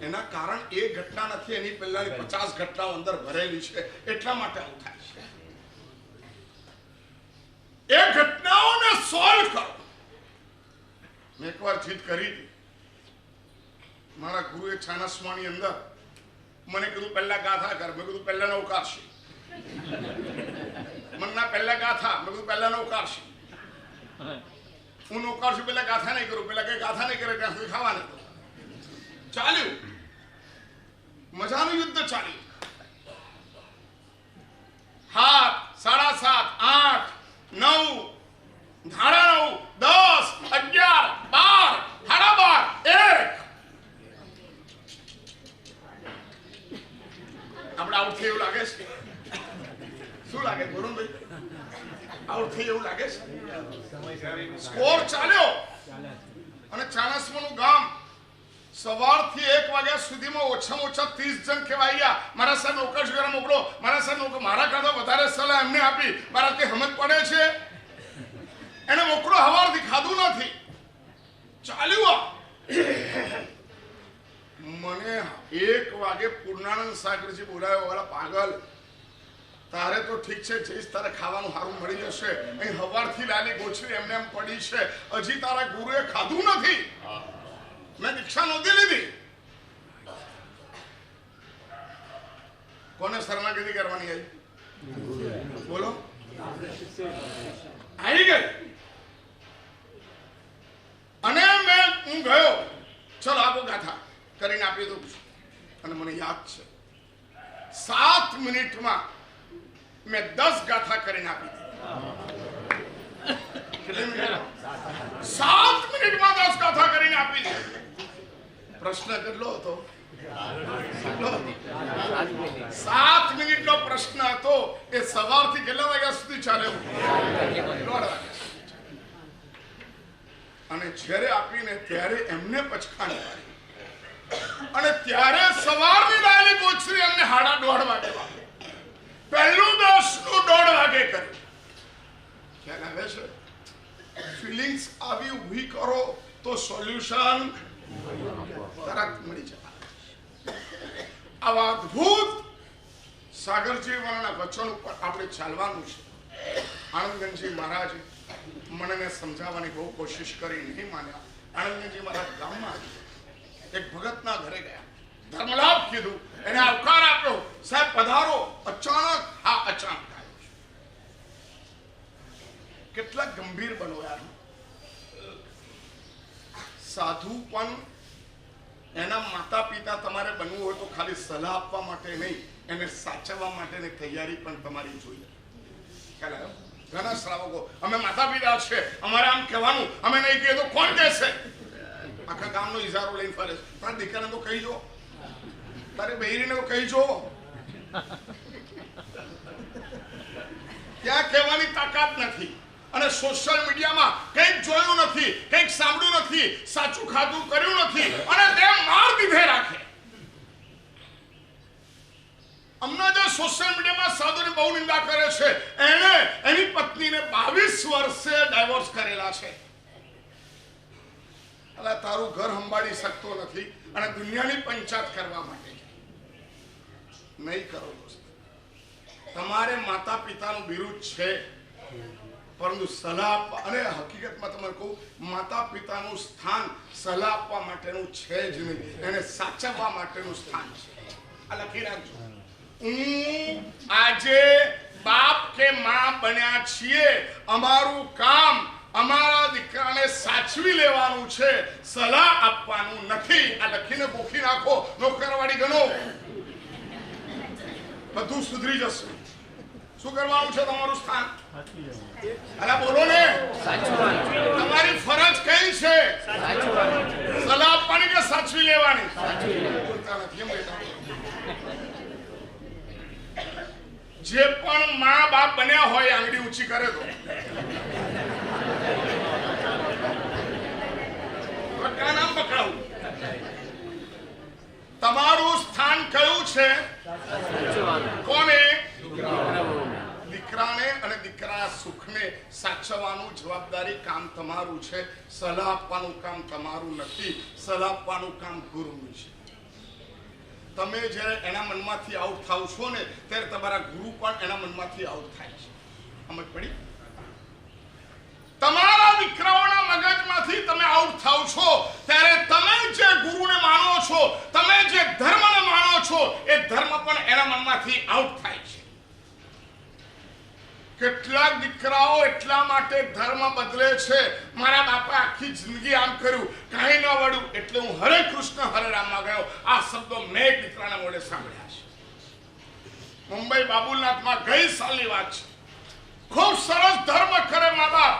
એના કારણ એ ઘટના નથી, એની પહેલાની 50 ઘટનાઓ અંદર ભરેલી છે, એટલા માટે આવું થાય છે. એ ઘટનાઓને સોલ્વ કરો. મેં એકવાર જીત કરી હતી. મારા ગુરુએ છાનસમાની અંદર મને કીધું પહેલા ગાથા કર. મેં કીધું પહેલા નૌકારશી. મનના પહેલા ગાથા. મેં કીધું પહેલા નૌકારશી. હું નૌકારશી પહેલા ગાથા નહીં કરું. પહેલા કઈ ગાથા નહીં કરે ત્યાં સુધી ખાવા નહીં. ચાલ્યું, મજાનું યુદ્ધ ચાલ્યું. 7, 7:30, 8, 9, 9, 10, 11, 12, 1. આપણે આઉટ થઈ એવું લાગે છે? શું લાગે બોલો ભાઈ? આઉટ થઈ એવું લાગે છે? સ્કોર ચાલ્યો અને ચાણસ્માનું ગામ સવારથી 1 વાગ્યા સુધીમાં ઓછામાં ઓછા 30 જણ ખેવાઈ ગયા. મારા સાહેબ નૌકરશ ઘરે મોકલો, મારા સાહેબ મારા કરતા વધારે સલાહ એમને આપી. મારાથી સમજ પડે છે એને મોકલો. હવારથી ખાધું નથી. ચાલ્યું. મને 1 વાગે પૂર્ણાનંદ સાગરજી બોલાયો. વાળા પાગલ, તારે તો ઠીક છે, જઈશ તારે ખાવાનું સારું મળી જશે. અહીં હવારથી લાલી ગોછરી એમને એમ પડી છે, હજી તારા ગુરુએ ખાધું નથી. મેં દીક્ષા નહોતી લીધી. કોને શરણાગતિ કરવાની આવી? બોલો. આવી ગઈ. અને હું ગયો. ચલો આપો ગાથા કરીને આપી દઉં. અને મને યાદ છે 7 મિનિટમાં મેં 10 ગાથા કરીને આપી દીધી. 7 મિનિટમાં 10 ગાથા કરીને આપી દીધી. પ્રશ્ન કેટલો હતો? 7 મિનિટનો પ્રશ્ન હતો. એ સવારથી કેટલા વાગ્યા સુધી ચાલ્યો? 1:30 વાગ્યા. અને જ્યારે આપીને ત્યારે એમને પચખાણ પાડી. અને ત્યારે સવારની લાલી ગોછરી એમને 1:30 વાગે પહેલું 10નું 1:30 વાગે કર્યું. ખ્યાલ આવે છે? ફિલિંગ્સ આવી ઊભી કરો તો સોલ્યુશન તરત મળી જાય. આવા અદ્ભુત સાગરજી વાળાના વચન ઉપર આપણે ચાલવાનું છે. આનંદગંજી મહારાજ મને સમજાવવાની બહુ કોશિશ કરી, નહીં માન્યા. આનંદગંજી મહારાજ ગામમાં એક ભગતના ઘરે ગયા, ધર્મલાભ કીધું, એને આવકાર આપ્યો. સાહેબ પધારો. અચાનક આ અચાનક આવ્યો. કેટલા ગંભીર બનો યાર. સાધુ પણ એના માતા પિતા તમારે બનવું હોય તો ખાલી સલાહ આપવા માટે નહીં, એને સાચવવા માટેની તૈયારી પણ તમારી જોઈએ. ખ્યાલ આવ્યો? ઘણા શ્રાવકો અમે માતા પિતા છે, અમારે આમ કહેવાનું, અમે નહીં કહીએ તો કોણ કહેશે? આખા ગામનો ઇજારો લઈને ફરે. તારા દીકરાને તો કહી જો, તારી બહેરીને તો કહી જો. ત્યાં કહેવાની તાકાત નથી. અને સોશિયલ મીડિયામાં કંઈક જોયું નથી, કંઈક સાંભળ્યું નથી, સાચું ખાધું કર્યું નથી, અને તે માર દીધે રાખે. હમણાં જે સોશિયલ મીડિયામાં સાધુની બહુ નિંદા કરે છે, એને એની પત્નીને 22 વર્ષે ડાયવોર્સ કરેલા છે. એટલે તારું ઘર સંભાળી શકતો નથી અને દુનિયાની પંચાયત કરવા માટે નહીં કરો. દોસ્ત, તમારે માતા પિતાનું બિરુદ છે, પરંતુ સલાહ આપવા, અને હકીકતમાં તમને કહું, માતા પિતાનું સ્થાન સલાહ આપવા માટેનું છે જ નહીં, એને સાચવવા માટેનું સ્થાન છે. આ લખી રાખજો. હું આજે બાપ કે માં બન્યા છીએ, અમારું કામ અમારા દીકરાને સાચવી લેવાનું છે, સલાહ આપવાનું નથી. આ લખીને ગોખી નાખો. નોકરવાળી ગણો, બધું સુધરી જશે. શું કરવાનું છે? તમારું સ્થાન. અલા બોલો ને, તમારી ફરજ કઈ છે? સલાહ આપવાની કે સાચવી લેવાની? બોલતા નથી એમ બેટા. જે પણ મા બાપ બન્યા હોય આંગળી ઊંચી કરે તો નામ પકડાવું. તમારું સ્થાન કયું છે? કોને? દીકરાને અને દીકરાના સુખને સાચવવાનું જવાબદારી કામ તમારું છે, સલાહ આપવાનું કામ તમારું નથી. સલાહ આપવાનું કામ ગુરુનું છે. તમે જ્યારે એના મનમાંથી આઉટ થાવ છો ને ત્યારે તમારા ગુરુ પણ એના મનમાંથી આઉટ થાય છે. સમજ પડી? તમારા દીકરાઓના મગજમાંથી તમે આઉટ થાવ છો ત્યારે તમે જે ગુરુને માનો છો, તમે જે ધર્મને માનો છો, એ ધર્મ પણ એના મનમાંથી આઉટ થાય છે. કેટલાક દીકરાઓ એટલા માટે ધર્મ બદલે છે, મારા બાપા આખી જિંદગી આમ કર્યું, કાંઈ ન વળ્યું એટલે હું હરે કૃષ્ણ હરે રામમાં ગયો. આ શબ્દો મેં એક દીકરાના મોઢે સાંભળ્યા છે. મુંબઈ બાબુલનાથમાં ગઈ સાલની વાત છે. ખૂબ સરસ ધર્મ કરે મા બાપ,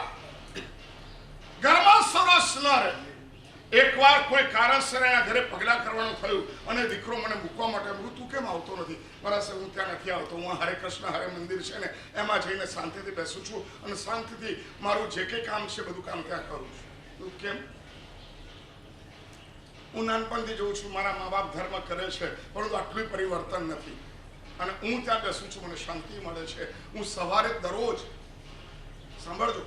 ઘરમાં સરસ ન રહે. એકવાર કોઈ કારણસર એના ઘરે પગલાં કરવાનું થયું અને દીકરો મને મૂકવા માટે બોલું, તું કેમ આવતો નથી? મારા સાહેબ હું ત્યાં નથી આવતો, હું હરે કૃષ્ણ હરે મંદિર છે ને એમાં જઈને શાંતિથી બેસું છું અને શાંતિથી મારું જે કંઈ કામ છે બધું કામ ત્યાં કરું છું. તું કેમ? હું નાનપણથી જોઉં છું મારા મા બાપ ધર્મ કરે છે પરંતુ આટલું પરિવર્તન નથી અને હું ત્યાં બેસું છું, મને શાંતિ મળે છે. હું સવારે દરરોજ, સાંભળજો,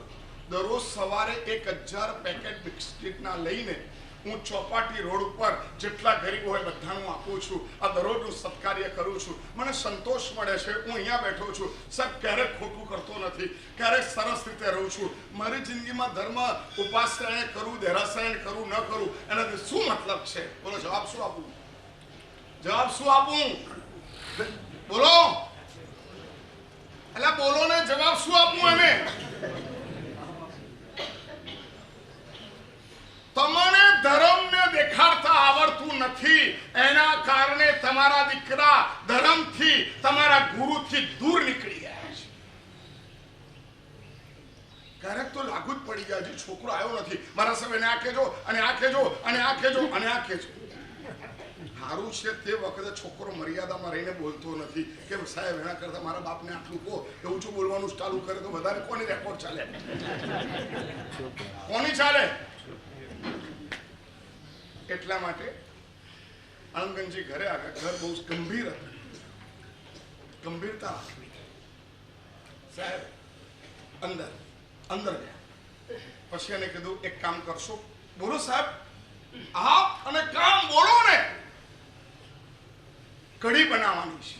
દરરોજ સવારે 1000 પેકેટ બિસ્કિટના લઈને હું ચોપાટી રોડ ઉપર જેટલા ગરીબ હોય બધાનું આપું છું. આ દરરોજનું સત્કાર્ય કરું છું. મને સંતોષ મળે છે. હું અહીંયા બેઠો છું, સાહેબ ક્યારેક ખોટું કરતો નથી, ક્યારેક સરસ રીતે રહું છું. મારી જિંદગીમાં ધર્મ ઉપાસના કરું, દેરાસર કરું ન કરું એનાથી શું મતલબ છે? બોલો, જવાબ શું આપું? જવાબ શું આપું? બોલો, એટલે બોલો ને, જવાબ શું આપું? એને તમને ધર્મને દેખાડતા આવડતું નથી, એના કારણે તમારા દીકરા ધર્મથી, તમારા ગુરુથી દૂર નીકળી ગયા છે. ક્યારેક તો લાગુ જ પડી જાય છે, છોકરો આવ્યો નથી, મારા સાહેબ એને આ કહેજો અને આ કહેજો અને આ કહેજો અને આ કહેજો. સારું છે તે વખતે છોકરો મર્યાદામાં રહીને બોલતો નથી કે સાહેબ એના કરતા મારા બાપને આટલું કહો. એવું જો બોલવાનું ચાલુ કરે તો વધારે કોની રેકોર્ડ ચાલે? કોની ચાલે? એટલા માટે આનંદગંજી ઘરે આવ્યા. ઘર બહુ ગંભીર હતું, ગંભીરતા રાખવી. સાહેબ અંદર અંદર ગયા. પછી એને કીધું એક કામ કરશો? બોલો સાહેબ. આપ અને કામ બોલો ને. કઢી બનાવવાની છે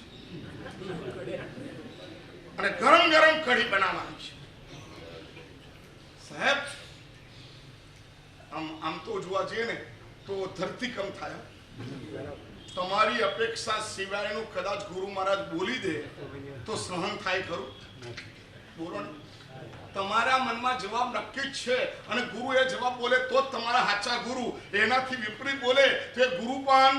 અને ગરમ ગરમ કઢી બનાવવાની છે. સાહેબ આમ તો જોવા જઈએ ને તો ધરતીકંપ થાય. તમારી અપેક્ષા સિવાયનું કદાચ ગુરુ મહારાજ બોલી દે તો સહન થાય ખરું? બોલો ને. તમારા મનમાં જવાબ નક્કી જ છે અને ગુરુ એ જવાબ બોલે તો જ તમારા સાચા ગુરુ. એનાથી વિપરીત બોલે તો ગુરુ પણ.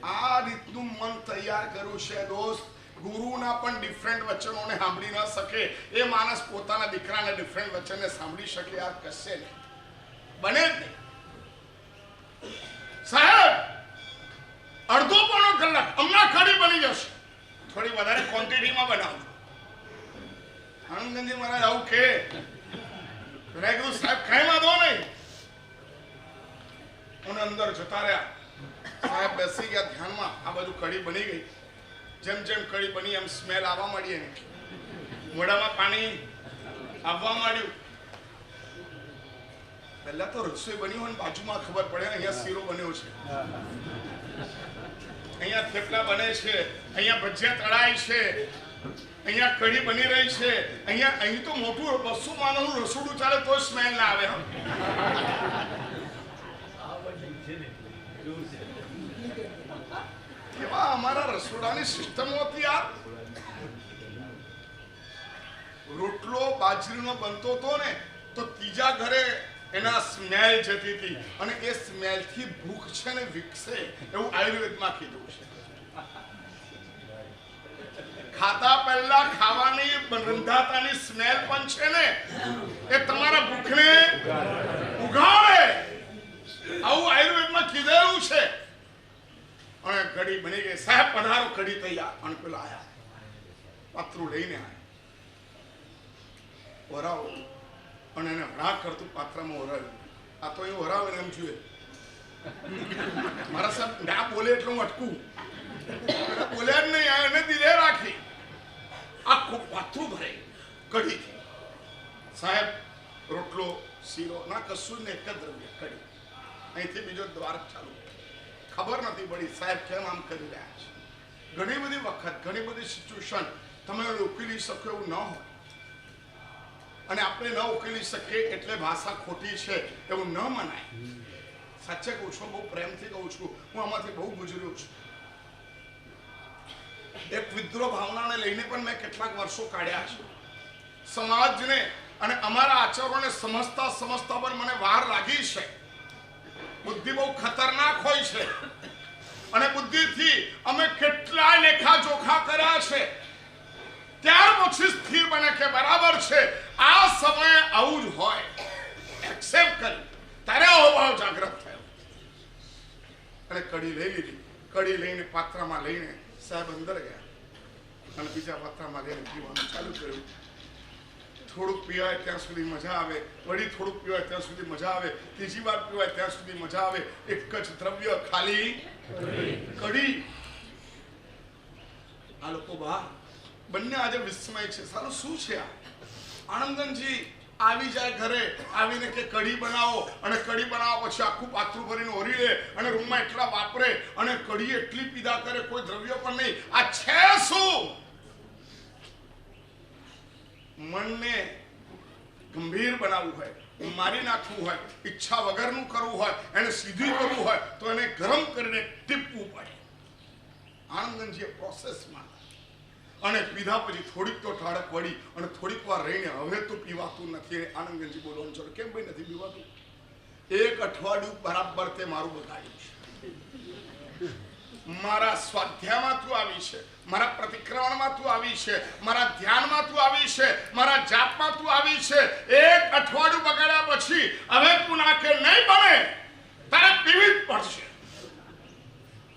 આ રીતનું મન તૈયાર કર્યું છે દોસ્ત. ગુરુના પણ ડિફરન્ટ વચનોને સાંભળી ન શકે એ માણસ પોતાના દીકરાના ડિફરન્ટ વચનને સાંભળી શકે? આ કશે નહીં, બને જ નહીં. સાહેબ અડધો પોણો કલાક હમણાં કઢી બની જશે, થોડી વધારે ક્વોન્ટિટીમાં બનાવજો. આનંદગંજી મહારાજ આવું કે મેં કીધું સાહેબ કઈ વાંધો નહીં. હું અંદર જતા રહ્યા. સાહેબ બેસી ગયા ધ્યાનમાં. આ બાજુ કઢી બની ગઈ. જેમ જેમ કઢી બની એમ સ્મેલ આવવા માંડી, એને મોઢામાં પાણી આવવા માંડ્યું. પહેલા તો રસોઈ બની હોય ને બાજુમાં ખબર પડે અહીંયા શીરો બન્યો છે, અહીંયા થેપલા બને છે, અહીંયા ભજીયા તળાય છે, અહીંયા કઢી બની રહી છે, અહીં તો મોટું 200 માણસનું રસોડું ચાલે તો સ્મેલ ના આવે. કેવા અમારા રસોડાની સિસ્ટમ હતી યાર. રોટલો બાજરીનો બનતો હતો ને તો ત્રીજા ઘરે એના સ્મેલ જતી હતી અને એ સ્મેલથી ભૂખ છે ને વિકસે એવું આયુર્વેદમાં કીધું છે. ખાતા પહેલા ખાવાની રંધાતાની સ્મેલ પણ છે ને એ તમારા ભૂખને ઉગાડે, આવું આયુર્વેદમાં કીધેલું છે. અને કઢી બની ગઈ. સાહેબ પધારો, કઢી તૈયાર. અને પેલા આયા, પાત્રું લઈને આયા. વરાવો અને એને હળાક કરતું પાત્રમાં વરાવ્યું. આ તો એ વરાવે એમ જોઈએ. મારા સાહેબ ના બોલે એટલે હું અટકું. બોલ્યા જ નહીં, એને દિલે રાખી. આખું પાત્રું ભરે કઢી. સાહેબ રોટલો શીરો ના કશું જ ને એક જ દ્રવ્ય કડી. અહીંથી બીજો દ્વાર ચાલુ. ખબર નથી પડી સાહેબ કેમ આમ કરી રહ્યા છે. ઘણી બધી વખત ઘણી બધી સિચ્યુએશન તમે ઉકેલી શકો એવું ન હોય, અને આપણે ન ઉકેલી શકીએ એટલે ભાષા ખોટી છે એવું ન મનાય. સાચે કહું છું, બહુ પ્રેમથી કહું છું, હું આમાંથી બહુ ગુજર્યો છું. એક વિદ્રોહ ભાવનાને લઈને પણ મેં કેટલાક વર્ષો કાઢ્યા છે. સમાજને અને અમારા આચારોને સમજતા સમજતા પણ મને વાર લાગી છે. બુદ્ધિ બહુ ખતરનાક હોય છે, અને બુદ્ધિથી અમે કેટલાય લેખા જોખા કર્યા છે. ત્યાર પછી સ્થિર બને કે બરાબર છે, આ સમયે આવું જ હોય, એક્સેપ્ટ કરી. તારે અભાવ જાગૃત થયો અને કડી લઈ લીધી. કડી લઈને પાત્રમાં લઈને સાહેબ અંદર ગયા અને બીજા પાત્રમાં લઈને પીવાનું ચાલુ કર્યું. થોડુંક પીવાય ત્યાં સુધી મજા આવે, વળી થોડુંક પીવાય ત્યાં સુધી મજા આવે, ત્રીજી વાર પીવાય ત્યાં સુધી મજા આવે. એક જ દ્રવ્ય, ખાલી કડી. આ લોકો બહાર બંને આજે વિસ્મય છે. સારું શું છે આ? આનંદનજી આવી જાય ઘરે, આવીને કે કઢી બનાવો, અને કઢી બનાવવા પછી આખું પાત્રું ભરીને ઓરી લે અને રૂમમાં એટલા વાપરે અને કઢી એટલી પીધા કરે, કોઈ દ્રવ્ય પણ નહીં. આ છે શું? મનને ગંભીર બનાવવું હોય, મારી નાખવું હોય, ઈચ્છા વગરનું કરવું હોય, એને સીધું કરવું હોય તો એને ગરમ કરીને ટીપવું પડે. આનંદનજીએ પ્રોસેસમાં અને પીધા પછી થોડીક તો ઠાડક વળી અને થોડીક વાર રહીને હવે તો પીવાતું નથી. આનંદનજી બોલવાનું ચાલો, કેમ ભાઈ નથી પીવાતું? એક અઠવાડિયું બરાબર તે મારું બગાડ્યું છે. મારા સ્વાધ્યાયમાં તું આવી છે, મારા પ્રતિક્રમણમાં તું આવી છે, મારા ધ્યાનમાં તું આવી છે, મારા જાપમાં તું આવી છે. એક અઠવાડિયું બગાડ્યા પછી હવે તું નાખે નહીં બને, તારે પીવી જ પડશે.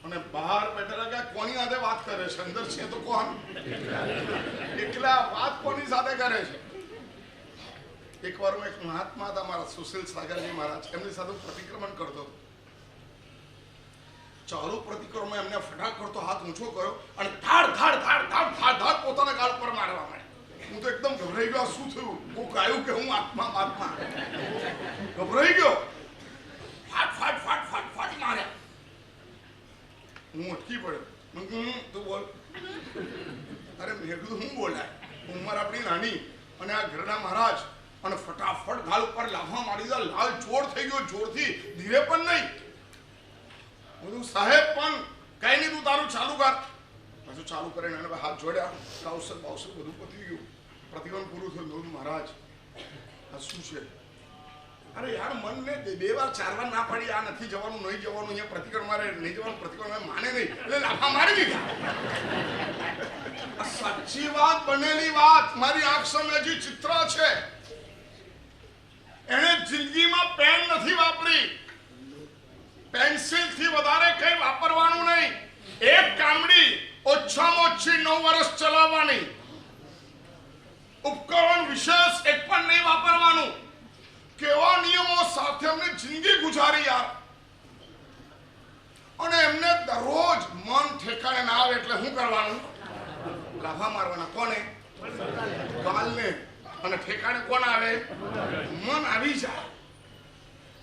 અને બહાર બેઠેલા કે કોની સાથે વાત કરે છે? અંદર છે તો કોણ? એકલા વાત કોની સાથે કરે છે? એકવાર હું એક મહાત્મા હતા, મારા સુશીલ સાગરજી મહારાજ, એમની સાથે પ્રતિક્રમણ કરતો હતો. ચાલુ પ્રતિક્રમણ એમને ફટાફટ તો હાથ ઊંચો કર્યો અને ધાડ ધાડ ધાડ ધાડ ધાડ ધાડ પોતાના ગાળ પર મારવા માંડ્યા. હું તો એકદમ ગભરાઈ ગયો. શું થયું? હું ગાયું કે હું આત્મા આત્મા ગભરાઈ ગયો. ફાટ ફાટ ફાટ ફાટ ફાટ માર્યા. હું અટકી પડ્યો. તું બોલ. અરે મેં કીધું હું બોલાય? ઉંમર આપણી નાની અને આ ઘરના મહારાજ, અને ફટાફટ ગાલ ઉપર લાફા મારી દીધા. લાલ ચોર થઈ ગયો, જોરથી, ધીરે પણ નહીં. બધું સાહેબ પણ કઈ નહીં, તું તારું ચાલુ કર. પાછું ચાલુ કરીને એને હાથ જોડ્યા. કાઉસર બાઉસર બધું પતી ગયું, પ્રતિક્રમણ પૂરું થયું. બધું મહારાજ આ શું છે? અરે યાર, મનને બે વાર ચાર વાર ના પાડી, આ નથી જવાનું, નહીં જવાનું, અહીંયા પ્રતિક્રમણ મારે નહીં જવાનું, પ્રતિક્રમણ માને નહીં એટલે લાફા મારી દીધા. સાચી વાત, બનેલી વાત, મારી આંખ સામે હજી ચિત્ર છે. એને જિંદગીમાં પેન નથી વાપરી. પેન્સિલ થી વધારે કઈ વાપરવાનું નહીં. એક કામડી ઓછામાં ઓછી 9 વર્ષ ચલાવવાની. ઉપકરણ વિશેષ એક પણ નહીં વાપરવાનું. કેવા નિયમો સાથે એમને જિંદગી ગુજારી યાર. અને એમને દરરોજ મન ઠેકાણે ના આવે એટલે શું કરવાનું? લાફા મારવાના. કોને? ગાલને. અને ઠેકાણે કોણ આવે? મન આવી જાય.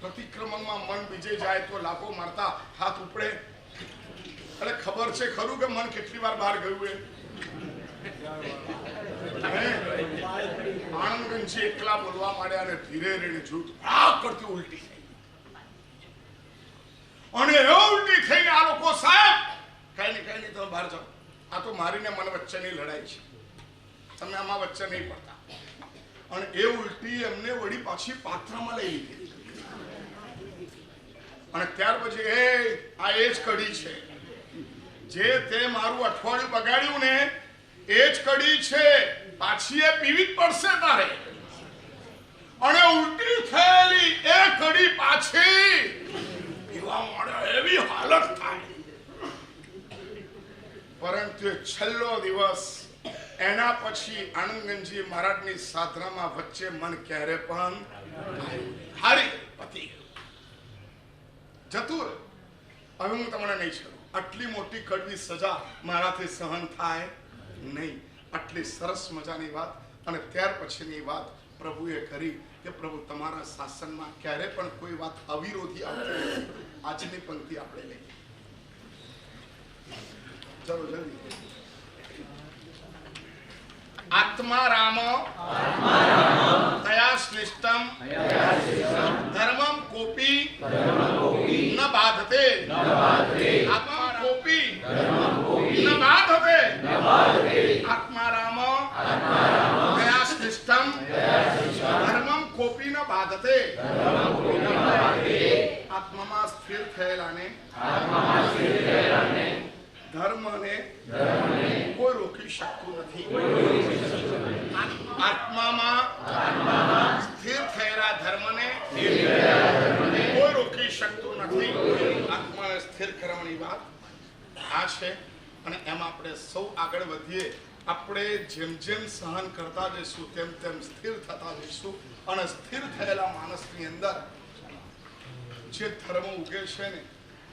પ્રતિક્રમણમાં મન બીજે જાય તો લાફો મારતા હાથ ઉપડે. એટલે ખબર છે ખરું કે મન કેટલી વાર બહાર ગયું? આનંદનજી એકલા બોલવા માંડ્યા અને ધીરે રહીને જોયું આ કરતી ઉલટી થઈ. અને એ ઉલટી થઈને આ લોકો, સાહેબ કઈ નહીં તમે બહાર જાઓ, આ તો મારીને મન વચ્ચેની લડાઈ છે, તમે આમાં વચ્ચે નહીં પડતા. અને એ ઉલટી એમને વળી પાછી પાત્રમાં લઈ લીધી. અને ત્યાર પછી આ એ જ કડી છે જે તે મારું અઠવાડિયું બગાડ્યું ને, એ જ કડી છે. પાછી એ પીવી જ પડશે તારે. અને ઉલટી થયેલી એ કડી પાછી પીવા મળે એવી હાલત થાય. પરંતુ એ છેલ્લો દિવસ, એના પછી આનંદનજી મહારાજની સાધનામાં વચ્ચે મન ક્યારે પણ હારી પતી જતું. હવે હું તમને નહીં છોડું. આટલી મોટી કડવી સજા મારાથી સહન થાય નહીં. આટલી સરસ મજાની વાત અને ત્યાર પછીની વાત પ્રભુએ કરી કે પ્રભુ તમારા શાસનમાં ક્યારે પણ કોઈ વાત અવિરોધી આવતી નથી. આજની પંક્તિ આપણે લઈએ. ચલો જલ્દી. આત્મા રામ તયા શ્લિષ્ટમ ધર્મમ કોપી ન બાધતે આત્મા કોપી ન બાધતે આત્મા રામ તયા શ્લિષ્ટમ ધર્મમ કોપી ન બાધતે આત્મામાં સ્થિર થયેલાને ધર્મને કોઈ રોકી શકતું નથી. આત્મામાં સ્થિર થયેલા ધર્મને કોઈ રોકી શકતું નથી. આત્માને સ્થિર કરવાની વાત આ છે અને એમાં આપણે સૌ આગળ વધીએ. આપણે જેમ જેમ સહન કરતા જઈશું તેમ તેમ સ્થિર થતા જઈશું અને સ્થિર થયેલા માણસની અંદર જે ધર્મ ઉગે છે ને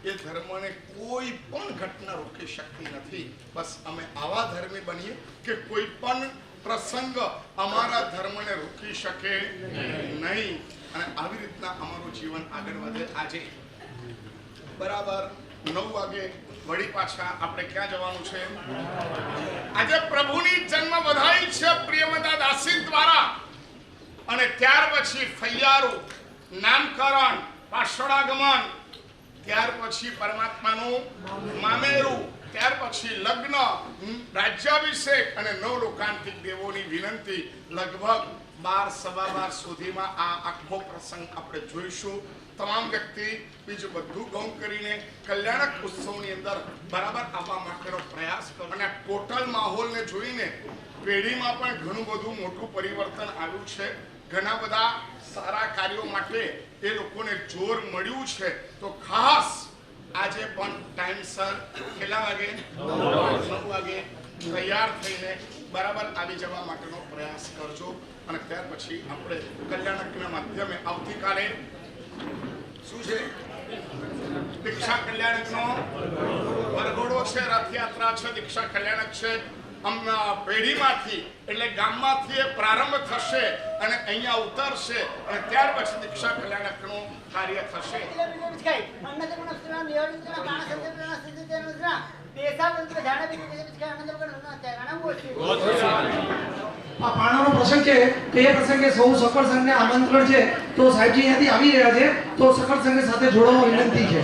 એ ધર્મને કોઈ પણ ઘટના રોકી શકતી નથી. બસ અમે આવા ધર્મી બનીએ કે કોઈ પણ પ્રસંગ અમારા ધર્મને રોકી શકે નહીં અને આવી રીતના અમારું જીવન આગળ વધે. આજે બરાબર 9 વાગે વળી પાછા આપણે ક્યાં જવાનું છે? આજે પ્રભુની જન્મ વધાઈ છે પ્રિયમતા દાસી દ્વારા અને ત્યાર પછી ફૈયારું, નામકરણ, પાછળાગમન, ત્યાર પછી પરમાત્માનું મામેરું, ત્યાર પછી લગ્ન, રાજ્યાભિષેક અને નવલોકાંતિક દેવોની વિનંતી. લગભગ 12-12 સુધીમાં આ આખો પ્રસંગ આપણે જોઈશું. તમામ વ્યક્તિ બીજું બધું ગૌણ કરીને કલ્યાણક ઉત્સવની અંદર બરાબર આવવા માટેનો પ્રયાસ કરો. અને ટોટલ માહોલને જોઈને પેઢીમાં પણ ઘણું બધું મોટું પરિવર્તન આવ્યું છે. ઘણા બધા સારા કાર્યો માટે એ લોકોને જોર મળ્યું છે. તો ખાસ આજે પણ ટાઈમસર કેટલા વાગે? 9 વાગે તૈયાર થઈને બરાબર આવી જવા માટેનો પ્રયાસ કરજો. અને ત્યાર પછી આપણે કલ્યાણકના માધ્યમે આવતીકાલે શું છે? દીક્ષા કલ્યાણકનો વરઘોડો છે, રથયાત્રા છે, દીક્ષા કલ્યાણક છે. પેઢીમાંથી એટલે ગામમાંથી પ્રારંભ થશે અને અહીંયા ઉતરશે અને ત્યાર પછી દીક્ષા કલ્યાણકનું કાર્ય થશે. આ પાણાનો પ્રસંગ છે તો એ પ્રસંગે સૌ સફળ સંઘને આમંત્રણ છે. તો સાહેબજી અહીંયાથી આવી રહ્યા છે તો સફળ સંઘ સાથે જોડવા વિનંતી છે.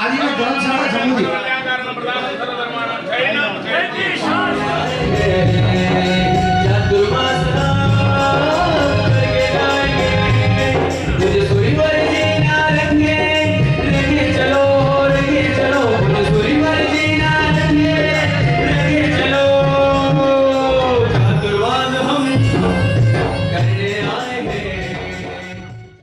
આદિના ધર્મશાળા જમ્મુથી